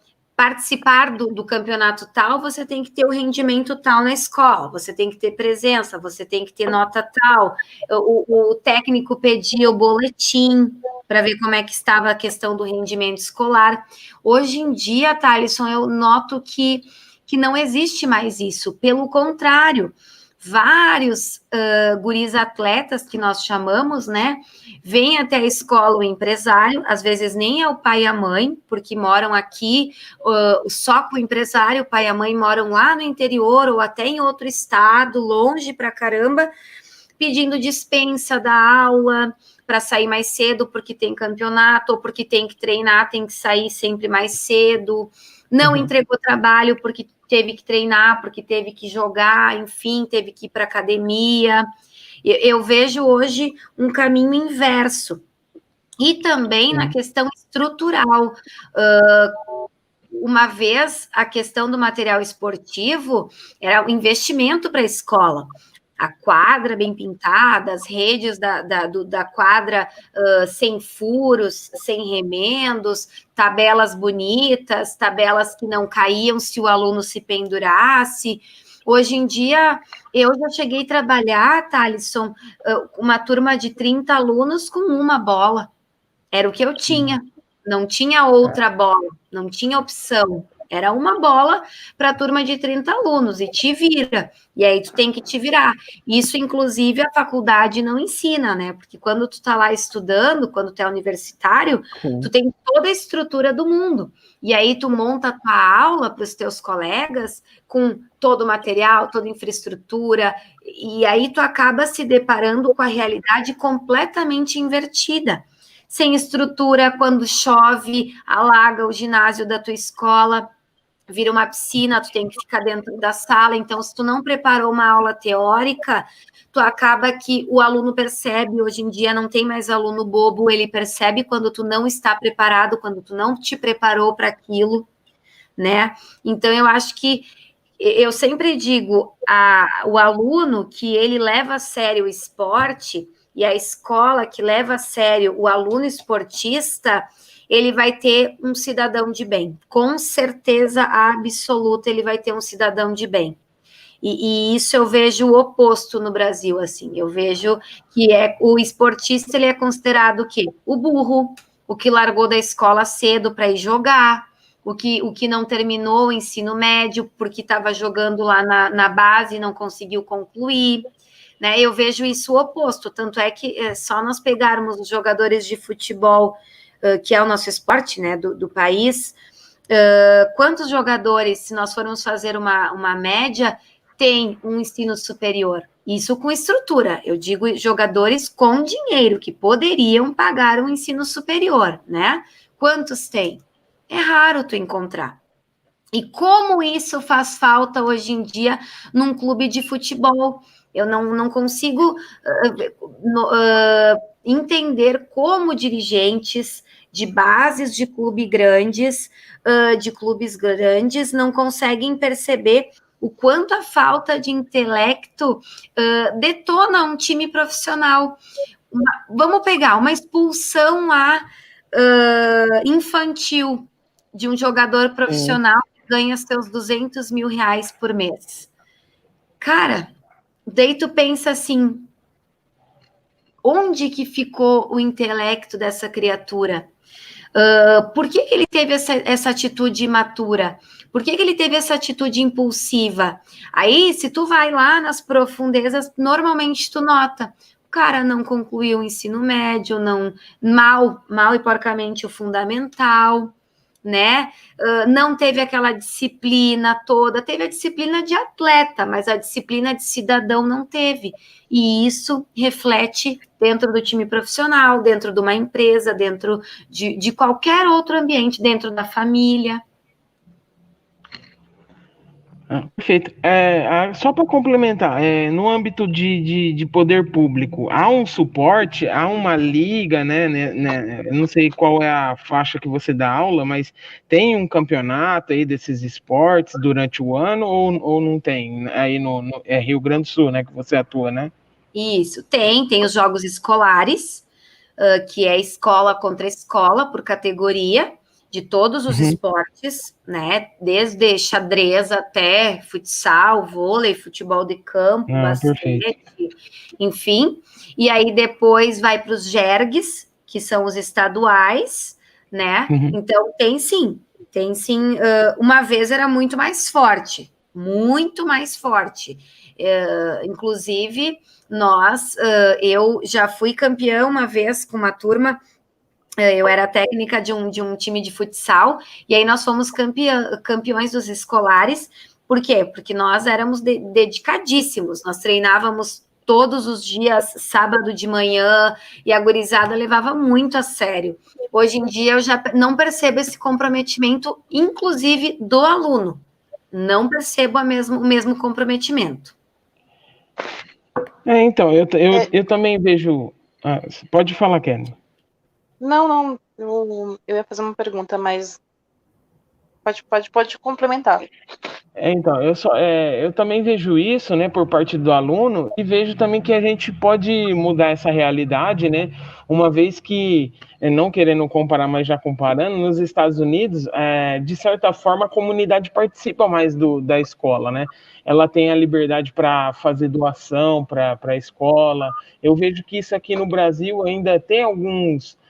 participar do campeonato tal, você tem que ter o rendimento tal na escola, você tem que ter presença, você tem que ter nota tal, o técnico pedia o boletim para ver como é que estava a questão do rendimento escolar. Hoje em dia, Thalisson, eu noto que não existe mais isso, pelo contrário, vários guris atletas, que nós chamamos, né, vêm até a escola o empresário, às vezes nem é o pai e a mãe, porque moram aqui só com o empresário, o pai e a mãe moram lá no interior, ou até em outro estado, longe pra caramba, pedindo dispensa da aula, para sair mais cedo, porque tem campeonato, ou porque tem que treinar, tem que sair sempre mais cedo, não entregou trabalho porque teve que treinar, porque teve que jogar, enfim, teve que ir para academia. Eu vejo hoje um caminho inverso. E também na questão estrutural. Uma vez, a questão do material esportivo era o investimento para a escola. A quadra bem pintada, as redes da quadra sem furos, sem remendos, tabelas bonitas, tabelas que não caíam se o aluno se pendurasse. Hoje em dia, eu já cheguei a trabalhar, Thalisson, uma turma de 30 alunos com uma bola. Era o que eu tinha. Não tinha outra bola, não tinha opção. Era uma bola para a turma de 30 alunos, e te vira. E aí tu tem que te virar. Isso, inclusive, a faculdade não ensina, né? Porque quando tu tá lá estudando, quando tu é universitário, tu tem toda a estrutura do mundo. E aí tu monta a tua aula para os teus colegas com todo o material, toda a infraestrutura, e aí tu acaba se deparando com a realidade completamente invertida. Sem estrutura, quando chove, alaga o ginásio da tua escola, vira uma piscina, tu tem que ficar dentro da sala. Então, se tu não preparou uma aula teórica, tu acaba que o aluno percebe. Hoje em dia não tem mais aluno bobo, ele percebe quando tu não está preparado, quando tu não te preparou para aquilo, né? Então, eu acho que eu sempre digo, o aluno que ele leva a sério o esporte, e a escola que leva a sério o aluno esportista, ele vai ter um cidadão de bem. Com certeza absoluta, ele vai ter um cidadão de bem. E isso eu vejo o oposto no Brasil, assim. Eu vejo que o esportista, ele é considerado o quê? O burro, o que largou da escola cedo para ir jogar, o que não terminou o ensino médio porque estava jogando lá na base e não conseguiu concluir. Né, eu vejo isso o oposto, tanto é que só nós pegarmos os jogadores de futebol, que é o nosso esporte, né, do país, quantos jogadores, se nós formos fazer uma média, tem um ensino superior? Isso com estrutura, eu digo jogadores com dinheiro, que poderiam pagar um ensino superior, né? Quantos tem? É raro tu encontrar. E como isso faz falta hoje em dia num clube de futebol? Eu não consigo entender como dirigentes de bases de clubes grandes, não conseguem perceber o quanto a falta de intelecto detona um time profissional. Vamos pegar uma expulsão lá infantil de um jogador profissional que ganha seus 200 mil reais por mês. Cara, daí tu pensa assim, onde que ficou o intelecto dessa criatura? Por que ele teve essa atitude imatura? Por que ele teve essa atitude impulsiva? Aí, se tu vai lá nas profundezas, normalmente tu nota, o cara não concluiu o ensino médio, mal e porcamente o fundamental, né? Não teve aquela disciplina toda, teve a disciplina de atleta, mas a disciplina de cidadão não teve. E isso reflete dentro do time profissional, dentro de uma empresa, dentro de qualquer outro ambiente, dentro da família. Perfeito. Só para complementar, no âmbito de poder público, há um suporte, há uma liga, né? Não sei qual é a faixa que você dá aula, mas tem um campeonato aí desses esportes durante o ano ou não tem? Aí no Rio Grande do Sul, né? Que você atua, né? Isso, tem os jogos escolares, que é escola contra escola por categoria, de todos os esportes, né? Desde xadrez até futsal, vôlei, futebol de campo, basquete, enfim. E aí depois vai para os jergues, que são os estaduais, né? Então tem sim. Uma vez era muito mais forte. Inclusive, eu já fui campeã uma vez com uma turma. Eu era técnica de um time de futsal, e aí nós fomos campeões dos escolares. Por quê? Porque nós éramos dedicadíssimos, nós treinávamos todos os dias, sábado de manhã, e a gurizada levava muito a sério. Hoje em dia eu já não percebo esse comprometimento, inclusive do aluno. Não percebo o mesmo comprometimento. Então, eu também vejo... pode falar, Kelly. Não, eu ia fazer uma pergunta, mas pode complementar. Então, eu também vejo isso, né, por parte do aluno, e vejo também que a gente pode mudar essa realidade, né, uma vez que, não querendo comparar, mas já comparando, nos Estados Unidos, de certa forma, a comunidade participa mais da escola, né, ela tem a liberdade para fazer doação para a escola. Eu vejo que isso aqui no Brasil ainda tem alguns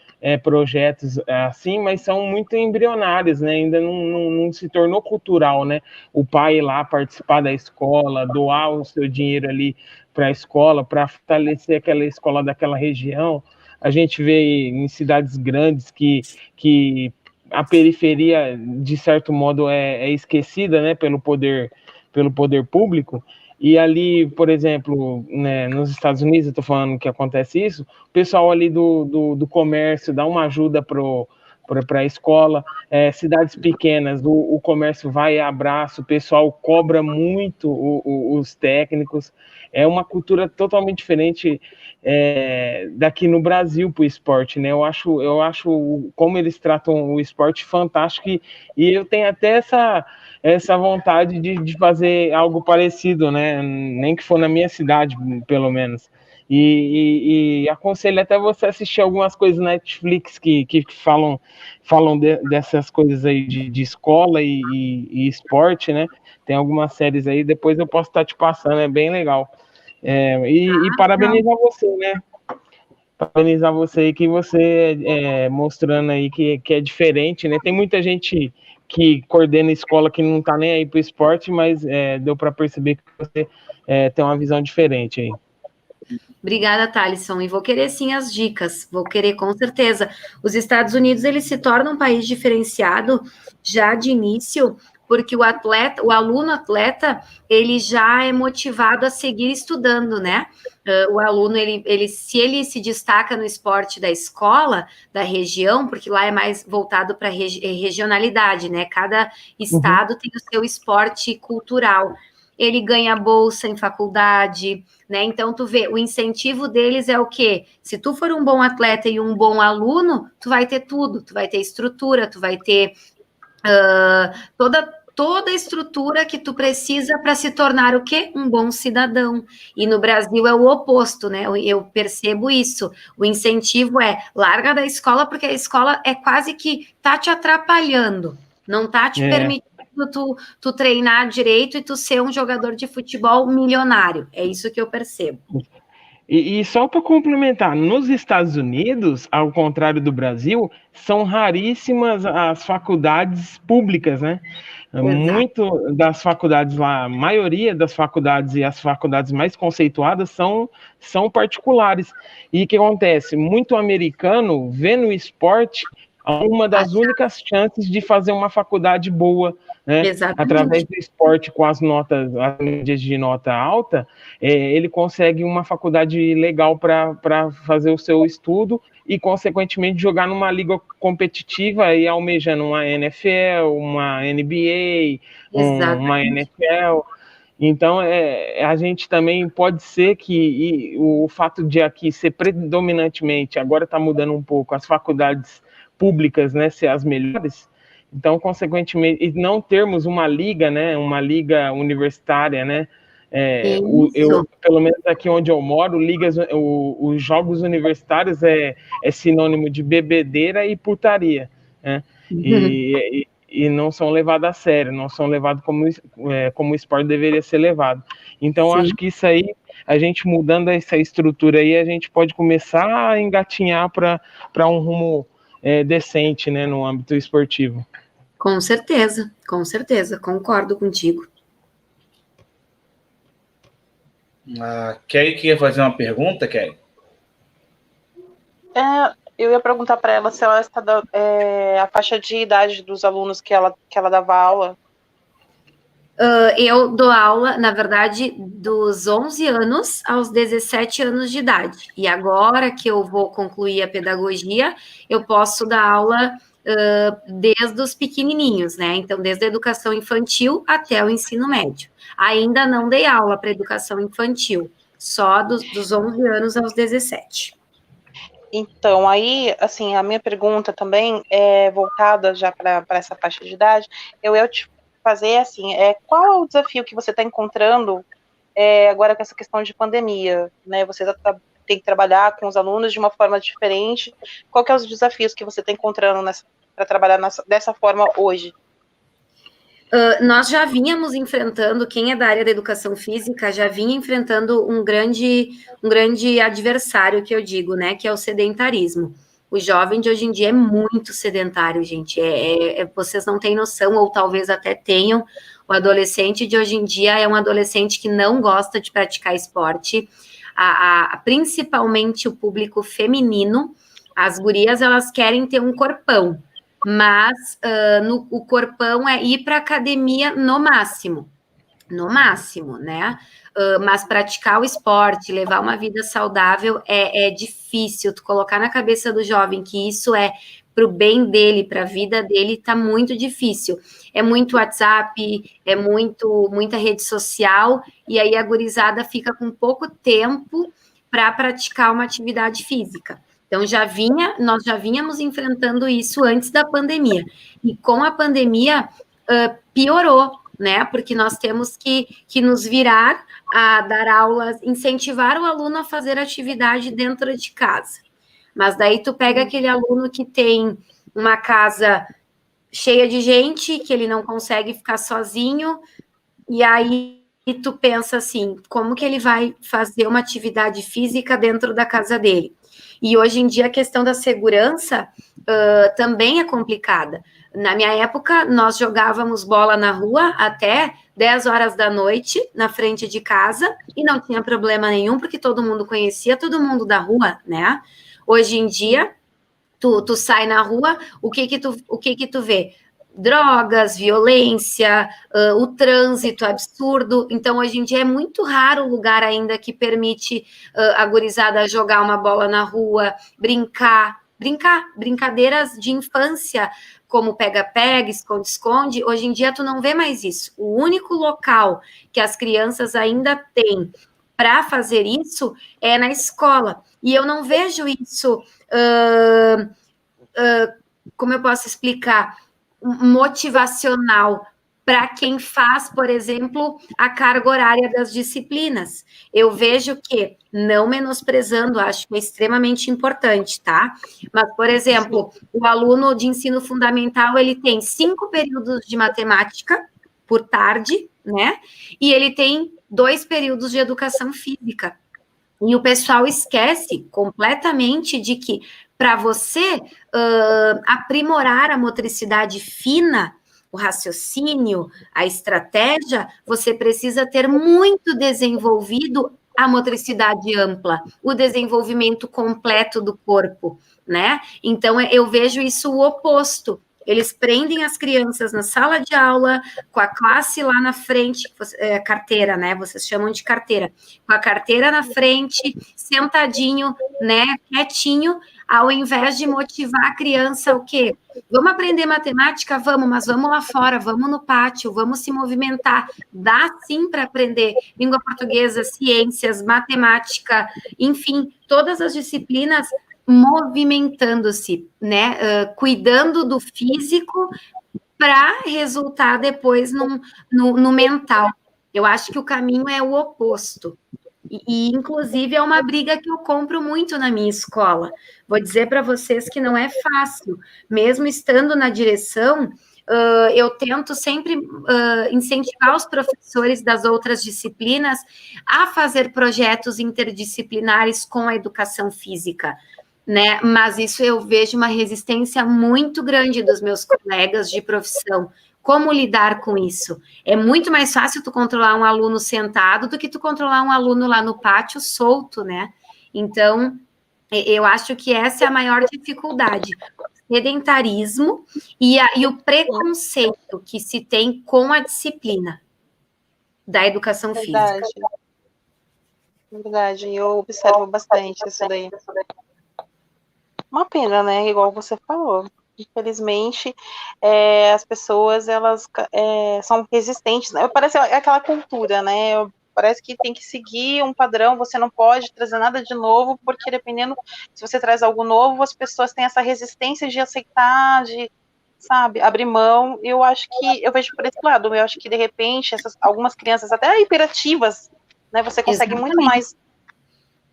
projetos assim, mas são muito embrionários, né? Ainda não se tornou cultural, né? O pai ir lá participar da escola, doar o seu dinheiro ali para a escola, para fortalecer aquela escola daquela região. A gente vê em cidades grandes que a periferia, de certo modo, é esquecida, né? Pelo poder público. E ali, por exemplo, né, nos Estados Unidos, eu estou falando que acontece isso, o pessoal ali do comércio dá uma ajuda para a escola, cidades pequenas, o comércio vai e abraça, o pessoal cobra muito os técnicos, é uma cultura totalmente diferente daqui no Brasil para o esporte, né? Eu acho como eles tratam o esporte fantástico, e eu tenho até essa vontade de fazer algo parecido, né? Nem que for na minha cidade, pelo menos. E aconselho até você assistir algumas coisas na Netflix que falam dessas coisas aí de escola e esporte, né? Tem algumas séries aí, depois eu posso estar te passando, é bem legal. E parabenizar você, né? Parabenizar você aí, que você mostrando aí que é diferente, né? Tem muita gente que coordena a escola que não tá nem aí pro esporte, mas deu para perceber que você tem uma visão diferente aí. Obrigada, Thalisson. E vou querer sim as dicas, vou querer com certeza. Os Estados Unidos, ele se torna um país diferenciado já de início, porque o aluno atleta, ele já é motivado a seguir estudando, né? O aluno, se ele se destaca no esporte da escola, da região, porque lá é mais voltado para regionalidade, né? Cada estado tem o seu esporte cultural. Ele ganha bolsa em faculdade, né? Então, tu vê, o incentivo deles é o quê? Se tu for um bom atleta e um bom aluno, tu vai ter tudo, tu vai ter estrutura, tu vai ter toda a estrutura que tu precisa para se tornar o quê? Um bom cidadão. E no Brasil é o oposto, né? Eu percebo isso. O incentivo larga da escola, porque a escola é quase que tá te atrapalhando, não tá te permitindo tu treinar direito e tu ser um jogador de futebol milionário. É isso que eu percebo. E só para complementar, nos Estados Unidos, ao contrário do Brasil, são raríssimas as faculdades públicas, né? Exato. Muito das faculdades lá, a maioria das faculdades e as faculdades mais conceituadas são particulares. E o que acontece? Muito americano vê no esporte uma das únicas chances de fazer uma faculdade boa, né? Através do esporte, com as médias de nota alta, ele consegue uma faculdade legal para fazer o seu estudo e, consequentemente, jogar numa liga competitiva e almejando uma NFL, uma NBA, uma NFL. Então, a gente também pode ser que o fato de aqui ser predominantemente, agora está mudando um pouco, as faculdades públicas, né, ser as melhores, então, consequentemente, e não termos uma liga, né, uma liga universitária, né, pelo menos aqui onde eu moro, os jogos universitários é sinônimo de bebedeira e putaria, né? e não são levados a sério, não são levados como o esporte deveria ser levado. Então, eu acho que isso aí, a gente mudando essa estrutura aí, a gente pode começar a engatinhar para um rumo decente, né, no âmbito esportivo. Com certeza, concordo contigo. Kelly queria fazer uma pergunta, Kelly? Eu ia perguntar para ela se ela está a faixa de idade dos alunos que ela dava aula. Eu dou aula, na verdade, dos 11 anos aos 17 anos de idade. E agora que eu vou concluir a pedagogia, eu posso dar aula desde os pequenininhos, né? Então, desde a educação infantil até o ensino médio. Ainda não dei aula para educação infantil, só dos 11 anos aos 17. Então, aí, assim, a minha pergunta também é voltada já para essa faixa de idade. Eu ia te fazer assim, qual é o desafio que você está encontrando agora com essa questão de pandemia, né? Você tem que trabalhar com os alunos de uma forma diferente. Qual que é os desafios que você está encontrando para trabalhar dessa forma hoje? Nós já vínhamos enfrentando, quem é da área da educação física, já vinha enfrentando um grande adversário, que eu digo, né, que é o sedentarismo. O jovem de hoje em dia é muito sedentário, gente, vocês não têm noção, ou talvez até tenham, o adolescente de hoje em dia é um adolescente que não gosta de praticar esporte, principalmente o público feminino, as gurias, elas querem ter um corpão, mas o corpão é ir para academia no máximo, né? Mas praticar o esporte, levar uma vida saudável é difícil. Tu colocar na cabeça do jovem que isso é para o bem dele, para a vida dele, tá muito difícil. É muito WhatsApp, é muita rede social, e aí a gurizada fica com pouco tempo para praticar uma atividade física. Então, nós já vínhamos enfrentando isso antes da pandemia. E com a pandemia, piorou, né? Porque nós temos que nos virar a dar aulas, incentivar o aluno a fazer atividade dentro de casa. Mas daí tu pega aquele aluno que tem uma casa cheia de gente, que ele não consegue ficar sozinho, e aí tu pensa assim, como que ele vai fazer uma atividade física dentro da casa dele? E hoje em dia a questão da segurança também é complicada. Na minha época, nós jogávamos bola na rua até 10 horas da noite, na frente de casa, e não tinha problema nenhum, porque todo mundo conhecia todo mundo da rua, né? Hoje em dia, tu sai na rua, o que que tu vê? Drogas, violência, o trânsito absurdo. Então, hoje em dia, é muito raro o lugar ainda que permite a gurizada jogar uma bola na rua, brincadeiras de infância, como pega-pega, esconde-esconde. Hoje em dia, tu não vê mais isso. O único local que as crianças ainda têm para fazer isso é na escola. E eu não vejo isso, como eu posso explicar, motivacional para quem faz, por exemplo, a carga horária das disciplinas. Eu vejo que, não menosprezando, acho que é extremamente importante, tá? Mas, por exemplo, o aluno de ensino fundamental, ele tem 5 períodos de matemática por tarde, né? E ele tem 2 períodos de educação física. E o pessoal esquece completamente de que, para você aprimorar a motricidade fina, o raciocínio, a estratégia, você precisa ter muito desenvolvido a motricidade ampla, o desenvolvimento completo do corpo, né? Então, eu vejo isso o oposto. Eles prendem as crianças na sala de aula, com a classe lá na frente, carteira, né? Vocês chamam de carteira. Com a carteira na frente, sentadinho, né? Quietinho, ao invés de motivar a criança o quê? Vamos aprender matemática? Vamos, mas vamos lá fora, vamos no pátio, vamos se movimentar. Dá sim para aprender língua portuguesa, ciências, matemática, enfim, todas as disciplinas movimentando-se, né? Cuidando do físico para resultar depois no mental. Eu acho que o caminho é o oposto. Inclusive, é uma briga que eu compro muito na minha escola. Vou dizer para vocês que não é fácil. Mesmo estando na direção, eu tento sempre incentivar os professores das outras disciplinas a fazer projetos interdisciplinares com a educação física, né? Mas isso eu vejo uma resistência muito grande dos meus colegas de profissão. Como lidar com isso? É muito mais fácil tu controlar um aluno sentado do que tu controlar um aluno lá no pátio solto, né? Então, eu acho que essa é a maior dificuldade. O sedentarismo e o preconceito que se tem com a disciplina da educação física. Verdade, eu observo bastante isso daí. Uma pena, né? Igual você falou. Infelizmente, as pessoas, elas são resistentes, né? Parece aquela cultura, né? Parece que tem que seguir um padrão, você não pode trazer nada de novo, porque dependendo, se você traz algo novo, as pessoas têm essa resistência de aceitar, de, sabe, abrir mão. Eu vejo por esse lado, eu acho que, de repente, algumas crianças, até hiperativas, né? Você consegue muito mais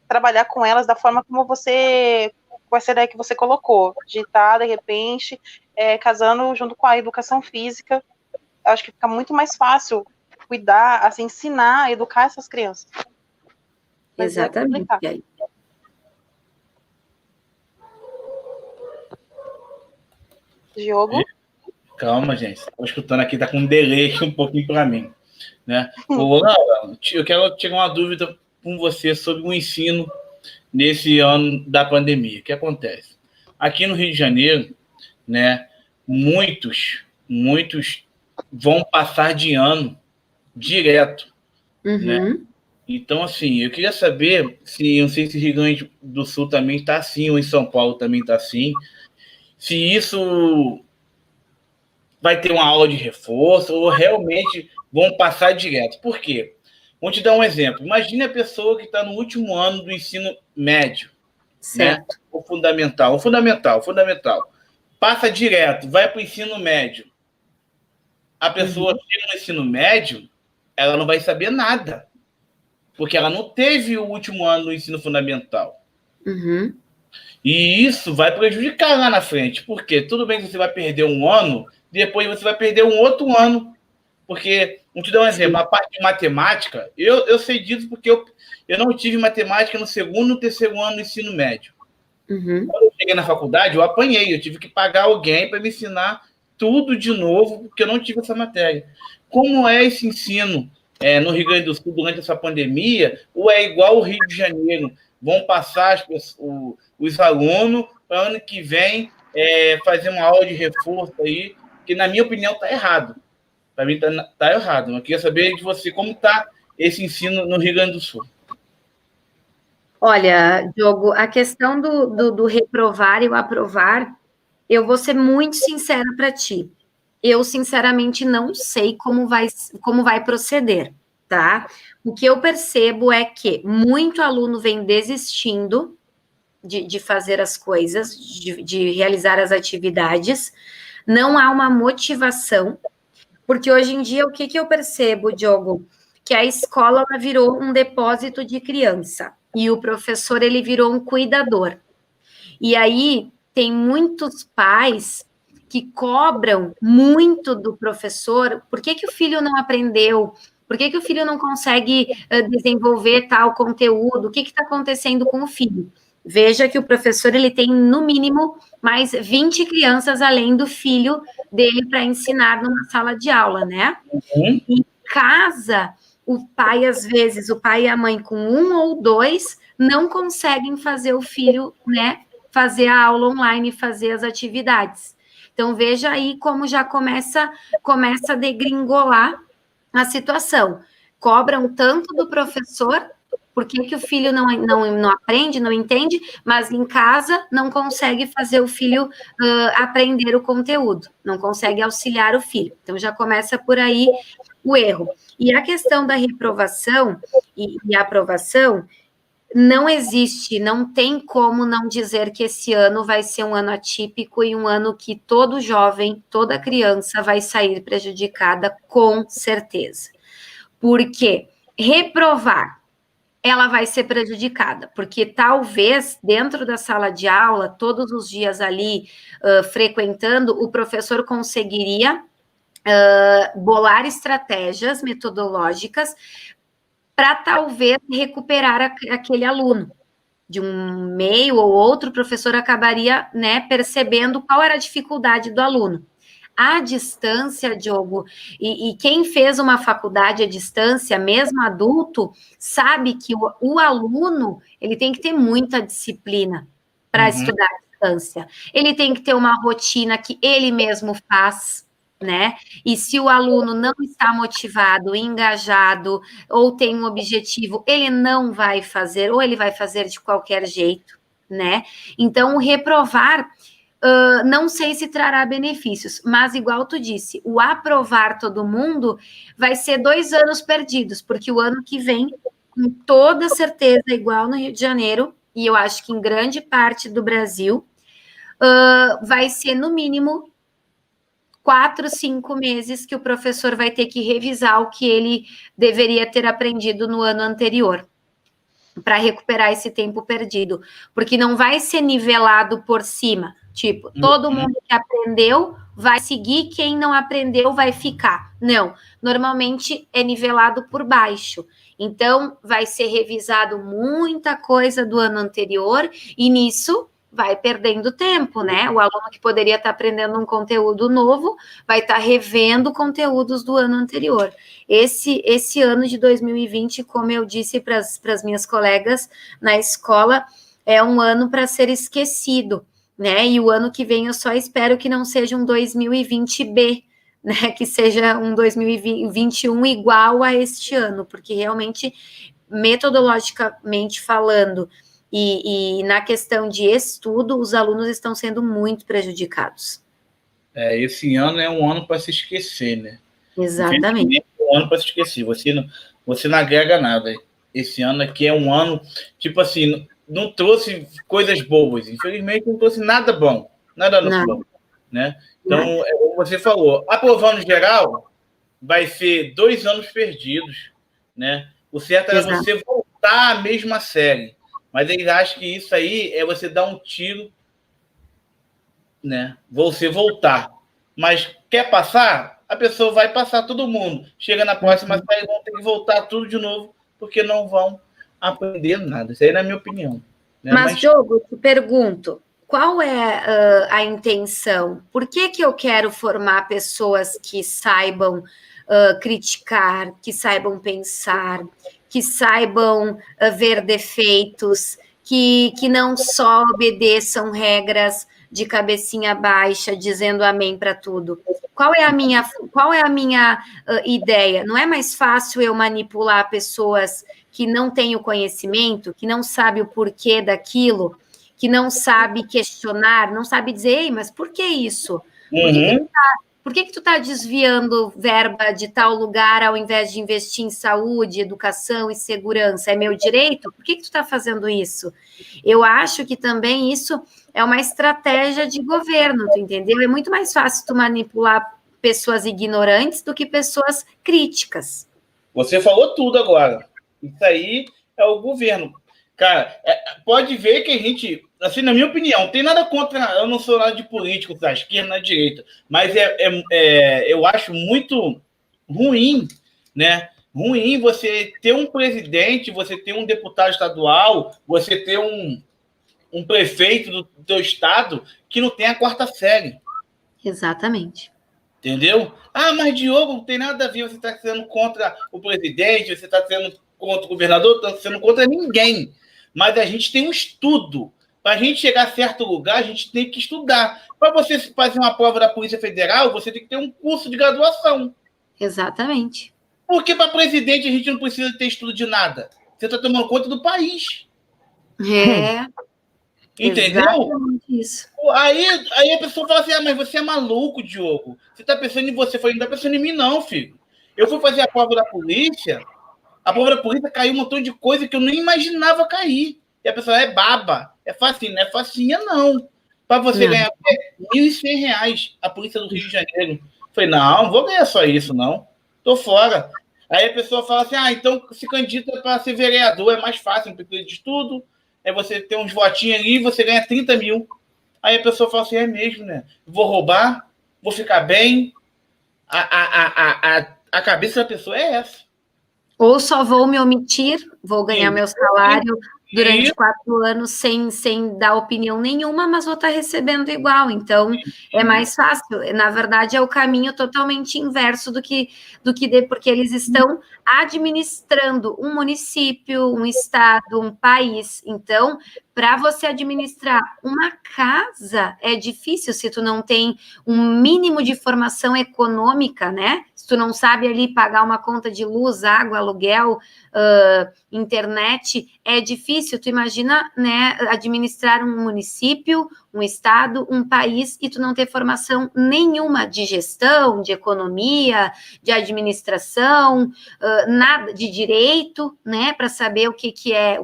trabalhar com elas da forma como você... com essa ideia que você colocou, de estar, de repente, casando junto com a educação física. Eu acho que fica muito mais fácil cuidar, assim, ensinar, educar essas crianças. Mas exatamente. Diogo? Calma, gente. Estou escutando aqui, tá com um delay um pouquinho para mim, né? Laura, eu quero tirar uma dúvida com você sobre o ensino nesse ano da pandemia. O que acontece? Aqui no Rio de Janeiro, né, muitos vão passar de ano direto, né? Então, assim, eu queria saber se, não sei se Rio Grande do Sul também está assim, ou em São Paulo também está assim, se isso vai ter uma aula de reforço, ou realmente vão passar direto. Por quê? Vou te dar um exemplo. Imagine a pessoa que está no último ano do ensino médio, certo, né? O fundamental. Passa direto, vai para o ensino médio. A pessoa chega no ensino médio, ela não vai saber nada, porque ela não teve o último ano do ensino fundamental. E isso vai prejudicar lá na frente, porque tudo bem que você vai perder um ano, depois você vai perder um outro ano. Porque, vou te dar um exemplo, a parte de matemática, eu sei disso porque eu não tive matemática no segundo e no terceiro ano do ensino médio. Quando eu cheguei na faculdade, eu apanhei, eu tive que pagar alguém para me ensinar tudo de novo, porque eu não tive essa matéria. Como é esse ensino no Rio Grande do Sul durante essa pandemia, ou é igual o Rio de Janeiro? Vão passar os alunos para ano que vem fazer uma aula de reforço aí, que, na minha opinião, está errado. Para mim, está errado. Eu queria saber de você como está esse ensino no Rio Grande do Sul. Olha, Diogo, a questão do reprovar e o aprovar, eu vou ser muito sincera para ti. Eu, sinceramente, não sei como vai proceder, tá? O que eu percebo é que muito aluno vem desistindo de fazer as coisas, de realizar as atividades, não há uma motivação. Porque hoje em dia, o que eu percebo, Diogo? Que a escola virou um depósito de criança e o professor ele virou um cuidador. E aí tem muitos pais que cobram muito do professor. Por que o filho não aprendeu? Por que o filho não consegue desenvolver tal conteúdo? O que está acontecendo com o filho? Veja que o professor ele tem, no mínimo, mais 20 crianças além do filho dele para ensinar numa sala de aula, né? Em casa, o pai, às vezes, o pai e a mãe com 1 ou 2 não conseguem fazer o filho, né, fazer a aula online, fazer as atividades. Então, veja aí como já começa a degringolar a situação. Cobram tanto do professor. Por que o filho não aprende, não entende, mas em casa não consegue fazer o filho aprender o conteúdo, não consegue auxiliar o filho. Então, já começa por aí o erro. E a questão da reprovação e aprovação, não existe, não tem como não dizer que esse ano vai ser um ano atípico e um ano que todo jovem, toda criança vai sair prejudicada, com certeza. Porque reprovar ela vai ser prejudicada, porque talvez dentro da sala de aula, todos os dias ali frequentando, o professor conseguiria bolar estratégias metodológicas para talvez recuperar aquele aluno. De um meio ou outro, o professor acabaria, né, percebendo qual era a dificuldade do aluno. À distância, Diogo, e quem fez uma faculdade à distância, mesmo adulto, sabe que o aluno ele tem que ter muita disciplina para estudar à distância. Ele tem que ter uma rotina que ele mesmo faz, né? E se o aluno não está motivado, engajado, ou tem um objetivo, ele não vai fazer, ou ele vai fazer de qualquer jeito, né? Então, o reprovar, não sei se trará benefícios, mas igual tu disse, o aprovar todo mundo vai ser 2 anos perdidos, porque o ano que vem, com toda certeza, igual no Rio de Janeiro, e eu acho que em grande parte do Brasil, vai ser no mínimo 4, 5 meses que o professor vai ter que revisar o que ele deveria ter aprendido no ano anterior, para recuperar esse tempo perdido, porque não vai ser nivelado por cima, tipo, todo mundo que aprendeu vai seguir, quem não aprendeu vai ficar. Não, normalmente é nivelado por baixo. Então, vai ser revisado muita coisa do ano anterior, e nisso vai perdendo tempo, né? O aluno que poderia estar aprendendo um conteúdo novo vai estar revendo conteúdos do ano anterior. Esse ano de 2020, como eu disse para as minhas colegas na escola, é um ano para ser esquecido, né? E o ano que vem eu só espero que não seja um 2020B, né? Que seja um 2021 igual a este ano, porque realmente, metodologicamente falando, e na questão de estudo, os alunos estão sendo muito prejudicados. Esse ano é um ano para se esquecer, né? Exatamente. É um ano para se esquecer. Você não agrega nada. Esse ano aqui é um ano, tipo assim, não trouxe coisas boas. Infelizmente, não trouxe nada bom. Nada bom. Né? Então, como você falou, aprovando geral, vai ser 2 anos perdidos. Né? O certo era você voltar à mesma série. Mas eles acham que isso aí é você dar um tiro, né? Você voltar. Mas quer passar? A pessoa vai passar, todo mundo. Chega na próxima série, vão ter que voltar tudo de novo, porque não vão aprender nada. Isso aí é a minha opinião. Né? Mas, Diogo, eu te pergunto, qual é a intenção? Por que eu quero formar pessoas que saibam criticar, que saibam pensar, que saibam ver defeitos, que não só obedeçam regras de cabecinha baixa, dizendo amém para tudo? Qual é a minha ideia? Não é mais fácil eu manipular pessoas que não têm o conhecimento, que não sabem o porquê daquilo, que não sabe questionar, não sabe dizer, ei, mas por que isso? Por que tu está desviando verba de tal lugar ao invés de investir em saúde, educação e segurança? É meu direito? Por que tu está fazendo isso? Eu acho que também isso é uma estratégia de governo, tu entendeu? É muito mais fácil tu manipular pessoas ignorantes do que pessoas críticas. Você falou tudo agora. Isso aí é o governo. Cara, pode ver que a gente, assim, na minha opinião, não tem nada contra, eu não sou nada de político, da esquerda, da direita, mas eu acho muito ruim, né? Ruim você ter um presidente, você ter um deputado estadual, você ter um prefeito do teu estado que não tem a 4ª série. Exatamente. Entendeu? Ah, mas Diogo, não tem nada a ver, você está sendo contra o presidente, você está sendo contra o governador, está sendo contra ninguém. Mas a gente tem um estudo. Para a gente chegar a certo lugar, a gente tem que estudar. Para você fazer uma prova da Polícia Federal, você tem que ter um curso de graduação. Exatamente. Porque para presidente a gente não precisa ter estudo de nada. Você está tomando conta do país. Entendeu? Exatamente isso. Aí a pessoa fala assim, mas você é maluco, Diogo. Você está pensando em você. Eu falei, não está pensando em mim não, filho. Eu fui fazer a prova da polícia, caiu um montão de coisa que eu nem imaginava cair. E a pessoa é baba. É facinho, não é facinha, não. Para você ganhar R$1.100, a polícia do Rio de Janeiro. Eu falei, não vou ganhar só isso, não. Tô fora. Aí a pessoa fala assim, então se candidata para ser vereador, é mais fácil, não precisa de estudo, é você ter uns votinhos ali e você ganha 30 mil. Aí a pessoa fala assim, é mesmo, né? Vou roubar, vou ficar bem. A cabeça da pessoa é essa. Ou só vou me omitir, vou ganhar meu salário durante 4 anos sem dar opinião nenhuma, mas vou estar recebendo igual. Então, é mais fácil. Na verdade, é o caminho totalmente inverso porque eles estão administrando um município, um estado, um país. Então, para você administrar uma casa, é difícil se tu não tem um mínimo de formação econômica, né? Se tu não sabe ali pagar uma conta de luz, água, aluguel, internet, é difícil. Tu imagina, né, administrar um município, um estado, um país e tu não ter formação nenhuma de gestão, de economia, de administração, nada de direito, né, para saber o que é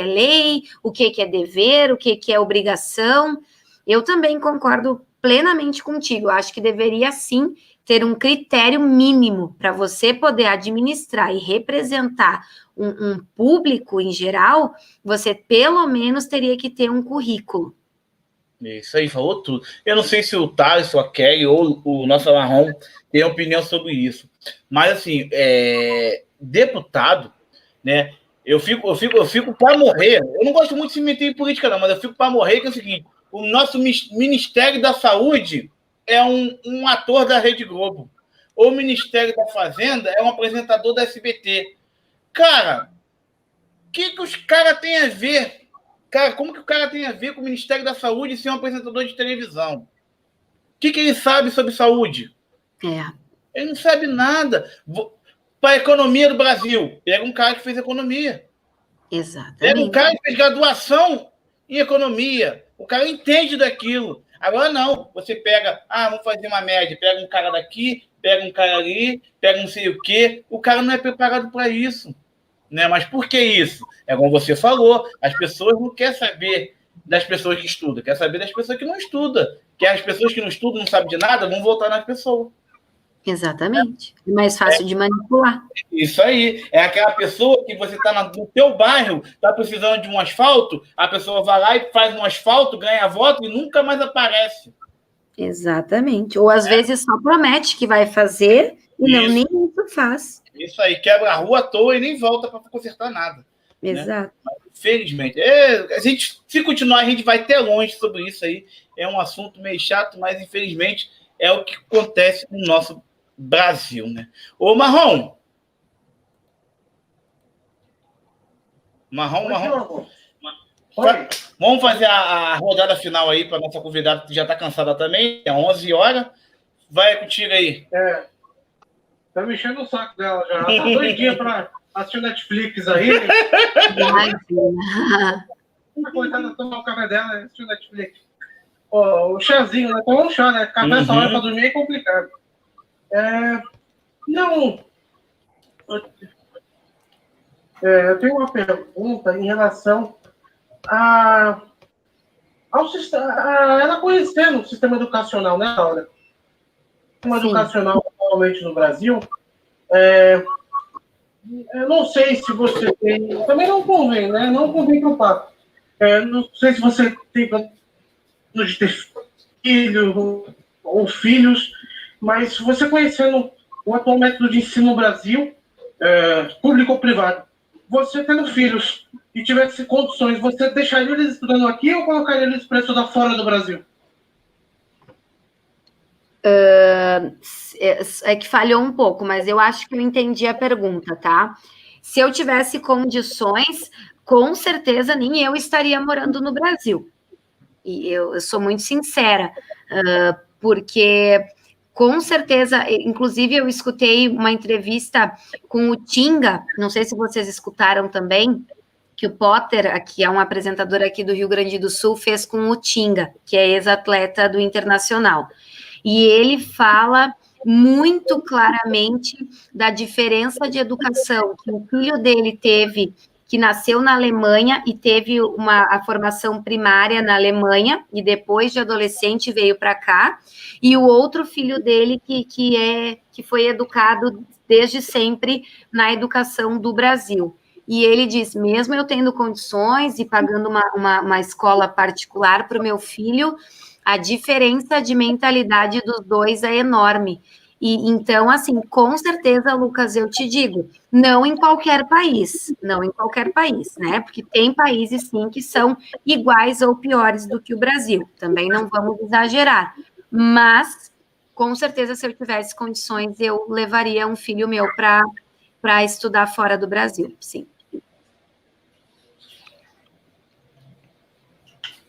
lei, o que é dever, o que é obrigação. Eu também concordo plenamente contigo. Acho que deveria sim ter um critério mínimo para você poder administrar e representar um público em geral. Você pelo menos teria que ter um currículo. Isso aí, falou tudo. Eu não sei se o Thales, a Kelly ou o nosso Marrom tem opinião sobre isso. Mas, assim, deputado, né? Eu fico para morrer. Eu não gosto muito de se meter em política, não, mas eu fico para morrer, que é o seguinte: o nosso Ministério da Saúde é um ator da Rede Globo. O Ministério da Fazenda é um apresentador da SBT. Cara, o que os caras têm a ver? Cara, como que o cara tem a ver com o Ministério da Saúde ser um apresentador de televisão? O que ele sabe sobre saúde? Ele não sabe nada. Para a economia do Brasil, pega um cara que fez economia. Exatamente. Pega um cara que fez graduação em economia. O cara entende daquilo. Agora não, você pega, vamos fazer uma média, pega um cara daqui, pega um cara ali, pega não sei o quê. O cara não é preparado para isso. Né? Mas por que isso? É como você falou, as pessoas não querem saber das pessoas que estudam, querem saber das pessoas que não estudam. Que as pessoas que não estudam, não sabem de nada, vão votar nas pessoas. Exatamente. É mais fácil de manipular. Isso aí. É aquela pessoa que você está no teu bairro, está precisando de um asfalto, a pessoa vai lá e faz um asfalto, ganha voto e nunca mais aparece. Exatamente. Ou às vezes só promete que vai fazer e nem isso faz. Isso aí, quebra a rua à toa e nem volta para consertar nada. Exato. Né? Infelizmente. Se continuar, a gente vai até longe sobre isso aí. É um assunto meio chato, mas infelizmente é o que acontece no nosso Brasil, né? Ô, Marrom. Vamos fazer a rodada final aí para nossa convidada, que já está cansada também. É 11 horas. Vai contigo aí. Tá mexendo o saco dela já. Ela tá doidinha para assistir Netflix aí. Coitada, tomar o café dela e assistir Netflix. O chazinho, né? Tomar um chá, né? Café essa hora para dormir é complicado. Eu tenho uma pergunta em relação ao sistema, ela conhecendo o sistema educacional, né, Laura? O sistema educacional atualmente no Brasil, eu não sei se você tem, também não convém, né? Não convém para o papo. Não sei se você tem de ter filho ou filhos, mas você conhecendo o atual método de ensino no Brasil, público ou privado, você tendo filhos e tivesse condições, você deixaria eles estudando aqui ou colocaria eles para estudar fora do Brasil? É que falhou um pouco, mas eu acho que eu entendi a pergunta, tá? Se eu tivesse condições, com certeza nem eu estaria morando no Brasil. E eu sou muito sincera, porque com certeza, inclusive eu escutei uma entrevista com o Tinga, não sei se vocês escutaram também, que o Potter, que é um apresentador aqui do Rio Grande do Sul, fez com o Tinga, que é ex-atleta do Internacional. E ele fala muito claramente da diferença de educação que o filho dele teve, que nasceu na Alemanha e teve a formação primária na Alemanha, e depois de adolescente veio para cá, e o outro filho dele que foi educado desde sempre na educação do Brasil. E ele diz, mesmo eu tendo condições e pagando uma escola particular para o meu filho, a diferença de mentalidade dos dois é enorme. E então, assim, com certeza, Lucas, eu te digo, não em qualquer país, né? Porque tem países, sim, que são iguais ou piores do que o Brasil. Também não vamos exagerar. Mas, com certeza, se eu tivesse condições, eu levaria um filho meu para estudar fora do Brasil, sim.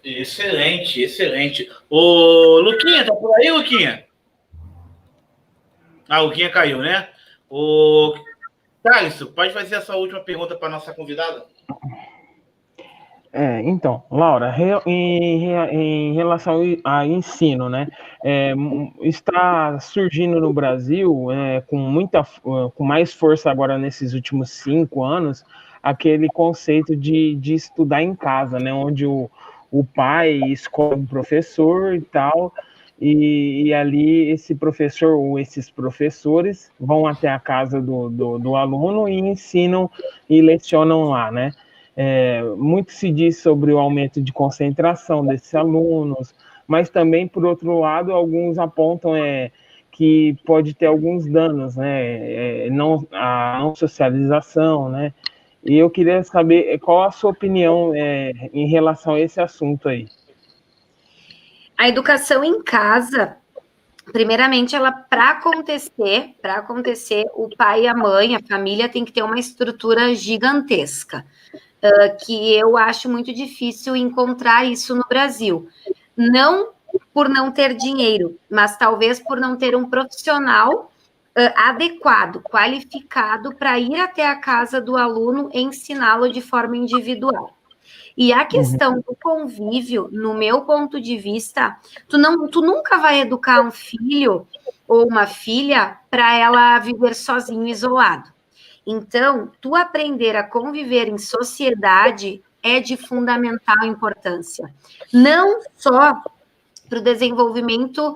Excelente, excelente. Ô, Luquinha, tá por aí, Luquinha? Ah, o Luquinha caiu, né? Ô, Thales, pode fazer essa última pergunta para nossa convidada? Então, Laura, em relação a ensino, né? Está surgindo no Brasil com mais força agora nesses últimos 5 anos, aquele conceito de estudar em casa, né? Onde o pai escolhe um professor e tal, e ali esse professor ou esses professores vão até a casa do aluno e ensinam e lecionam lá, né? Muito se diz sobre o aumento de concentração desses alunos, mas também, por outro lado, alguns apontam que pode ter alguns danos, né? A não socialização, né? E eu queria saber qual a sua opinião em relação a esse assunto aí. A educação em casa, primeiramente, ela para acontecer, o pai e a mãe, a família tem que ter uma estrutura gigantesca, que eu acho muito difícil encontrar isso no Brasil. Não por não ter dinheiro, mas talvez por não ter um profissional adequado, qualificado para ir até a casa do aluno e ensiná-lo de forma individual. E a questão do convívio, no meu ponto de vista, tu nunca vai educar um filho ou uma filha para ela viver sozinho, isolado. Então, tu aprender a conviver em sociedade é de fundamental importância. Não só para o desenvolvimento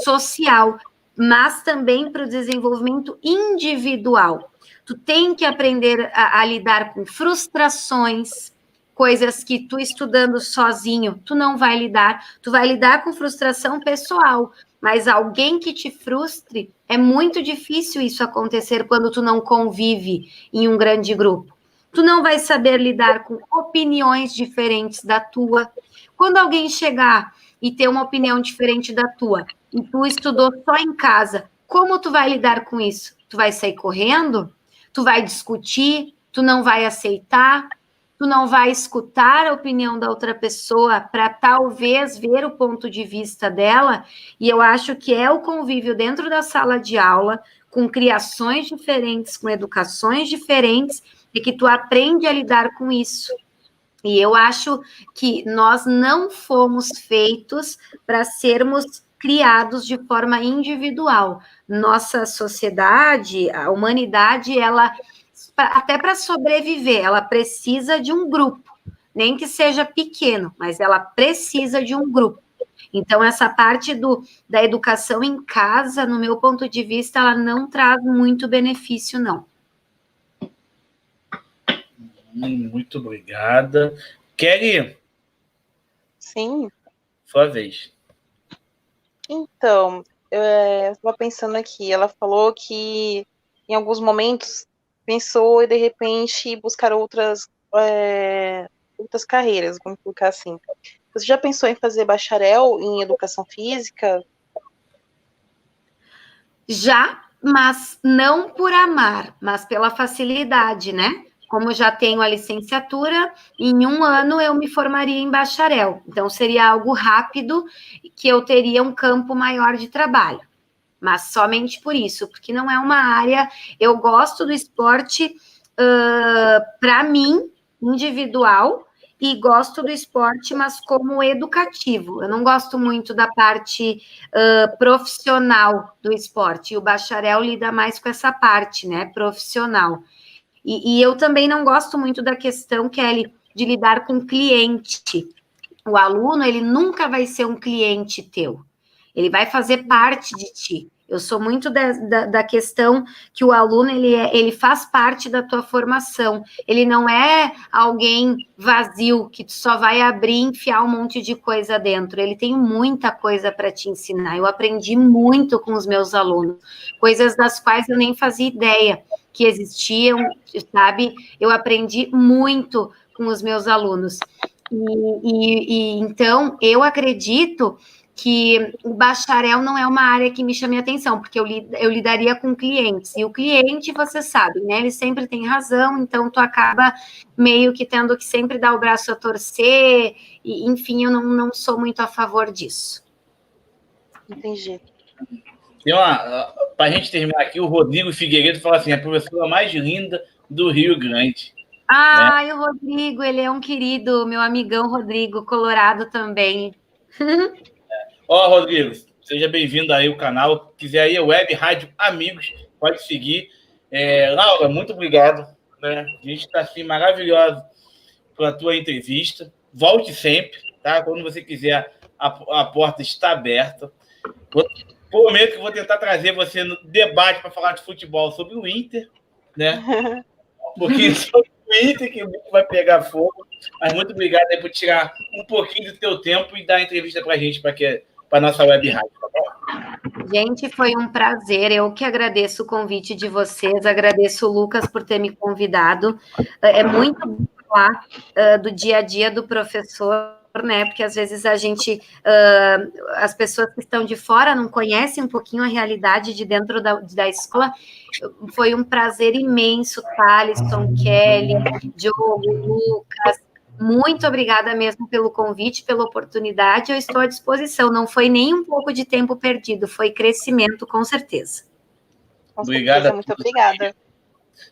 social, mas também para o desenvolvimento individual. Tu tem que aprender a lidar com frustrações, coisas que tu estudando sozinho, tu não vai lidar, tu vai lidar com frustração pessoal, mas alguém que te frustre, é muito difícil isso acontecer quando tu não convive em um grande grupo. Tu não vai saber lidar com opiniões diferentes da tua. Quando alguém chegar e ter uma opinião diferente da tua, e tu estudou só em casa, como tu vai lidar com isso? Tu vai sair correndo? Tu vai discutir? Tu não vai aceitar? Tu não vai escutar a opinião da outra pessoa para talvez ver o ponto de vista dela? E eu acho que é o convívio dentro da sala de aula, com criações diferentes, com educações diferentes, e que tu aprende a lidar com isso. E eu acho que nós não fomos feitos para sermos criados de forma individual. Nossa sociedade, a humanidade, ela, até para sobreviver, ela precisa de um grupo, nem que seja pequeno, mas ela precisa de um grupo. Então, essa parte da educação em casa, no meu ponto de vista, ela não traz muito benefício, não. Muito obrigada. Kelly? Sim. Sua vez. Então, eu estava pensando aqui, ela falou que em alguns momentos pensou e de repente buscar outras carreiras, vamos colocar assim. Você já pensou em fazer bacharel em educação física? Já, mas não por amar, mas pela facilidade, né? Como já tenho a licenciatura, em 1 ano eu me formaria em bacharel. Então, seria algo rápido, que eu teria um campo maior de trabalho. Mas somente por isso, porque não é uma área... Eu gosto do esporte, para mim, individual, e gosto do esporte, mas como educativo. Eu não gosto muito da parte profissional do esporte. E o bacharel lida mais com essa parte, né, profissional. E eu também não gosto muito da questão, Kelly, de lidar com cliente. O aluno, ele nunca vai ser um cliente teu. Ele vai fazer parte de ti. Eu sou muito da questão que o aluno, ele faz parte da tua formação. Ele não é alguém vazio, que tu só vai abrir e enfiar um monte de coisa dentro. Ele tem muita coisa para te ensinar. Eu aprendi muito com os meus alunos. Coisas das quais eu nem fazia ideia que existiam, sabe? Eu aprendi muito com os meus alunos. Então, eu acredito que o bacharel não é uma área que me chame a atenção, porque eu lidaria com clientes, e o cliente, você sabe, né, ele sempre tem razão, então tu acaba meio que tendo que sempre dar o braço a torcer, e enfim, eu não sou muito a favor disso. Entendi. Para a gente terminar aqui, o Rodrigo Figueiredo fala assim, a professora mais linda do Rio Grande. Ai, o Rodrigo, ele é um querido, meu amigão Rodrigo, colorado também. Rodrigo, seja bem-vindo aí ao canal. Se quiser aí, Web Rádio Amigos, pode seguir. Laura, muito obrigado. Né? A gente está assim, maravilhoso pela tua entrevista. Volte sempre, tá? Quando você quiser, a porta está aberta. Prometo que vou tentar trazer você no debate para falar de futebol sobre o Inter, né? Porque sobre o Inter que o bicho vai pegar fogo. Mas muito obrigado aí por tirar um pouquinho do teu tempo e dar a entrevista para a gente, para a nossa web rádio, tá bom? Gente, foi um prazer. Eu que agradeço o convite de vocês, agradeço o Lucas por ter me convidado. É muito bom falar do dia a dia do professor, né? Porque às vezes a gente, as pessoas que estão de fora não conhecem um pouquinho a realidade de dentro da escola. Foi um prazer imenso, Thalisson, Kelly, Diogo, Lucas. Muito obrigada mesmo pelo convite, pela oportunidade. Eu estou à disposição. Não foi nem um pouco de tempo perdido, foi crescimento, com certeza. Obrigada. Muito obrigada.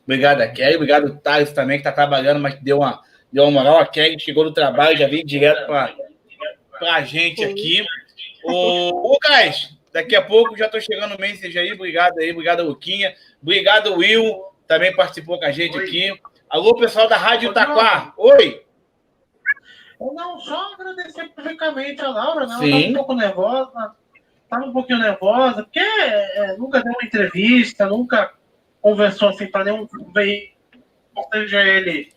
Obrigada, Kelly. Obrigado, Thales, também, que está trabalhando, mas deu uma moral. A Kelly chegou no trabalho, já veio direto para a gente aqui. O Lucas, daqui a pouco já estou chegando no message aí. Obrigado, Luquinha. Obrigado, Will, também participou com a gente aqui. Alô, pessoal da Rádio Itaquá. Oi! Não, só agradecer publicamente a Laura, né? Ela Sim. estava um pouco nervosa, porque nunca deu uma entrevista, nunca conversou assim para nenhum veículo, seja ele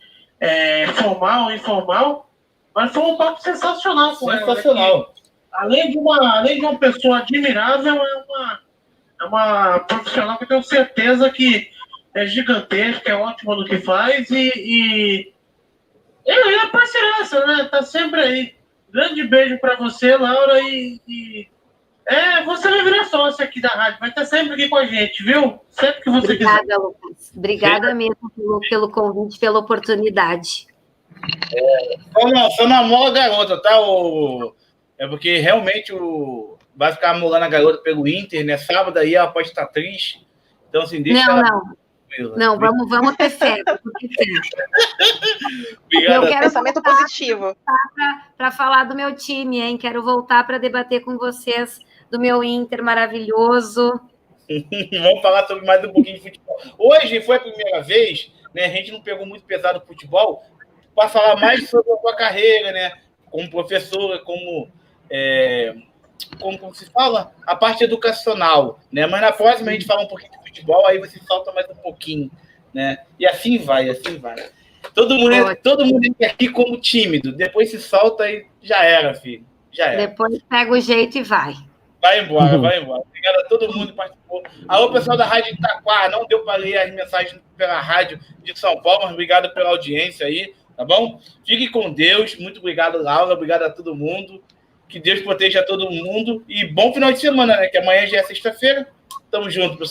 formal ou informal, mas foi um papo sensacional com ela. Sensacional. Além de uma pessoa admirável, é uma profissional que eu tenho certeza que é gigantesca, é ótima no que faz e é parceiraça, né? Tá sempre aí. Grande beijo para você, Laura, você vai virar sócia aqui da rádio, vai estar sempre aqui com a gente, viu? Sempre que você quiser. Obrigada, Lucas. Obrigada mesmo pelo convite, pela oportunidade. Só não amola a garota, tá? É porque realmente vai ficar amolando a garota pelo Inter, né? Sábado aí ela pode estar triste. Então, assim, deixa Não, vamos ter fé. Obrigado. Eu quero Pensamento positivo. Para falar do meu time, hein? Quero voltar para debater com vocês do meu Inter maravilhoso. Vamos falar sobre mais um pouquinho de futebol. Hoje foi a primeira vez, né? A gente não pegou muito pesado o futebol, para falar mais sobre a sua carreira, né? Como professora, como se fala, a parte educacional, né? Mas na próxima a gente fala um pouquinho de futebol, aí você salta mais um pouquinho, né? E assim vai. Todo mundo aqui como tímido, depois se solta e já era, filho. Já era. Depois pega o jeito e vai. Vai embora. Obrigado a todo mundo que participou. Alô, pessoal da Rádio Itaquá, não deu para ler as mensagens pela rádio de São Paulo, mas obrigado pela audiência aí, tá bom? Fique com Deus. Muito obrigado, Laura. Obrigado a todo mundo. Que Deus proteja todo mundo. E bom final de semana, né? Que amanhã já é sexta-feira. Tamo junto, pessoal.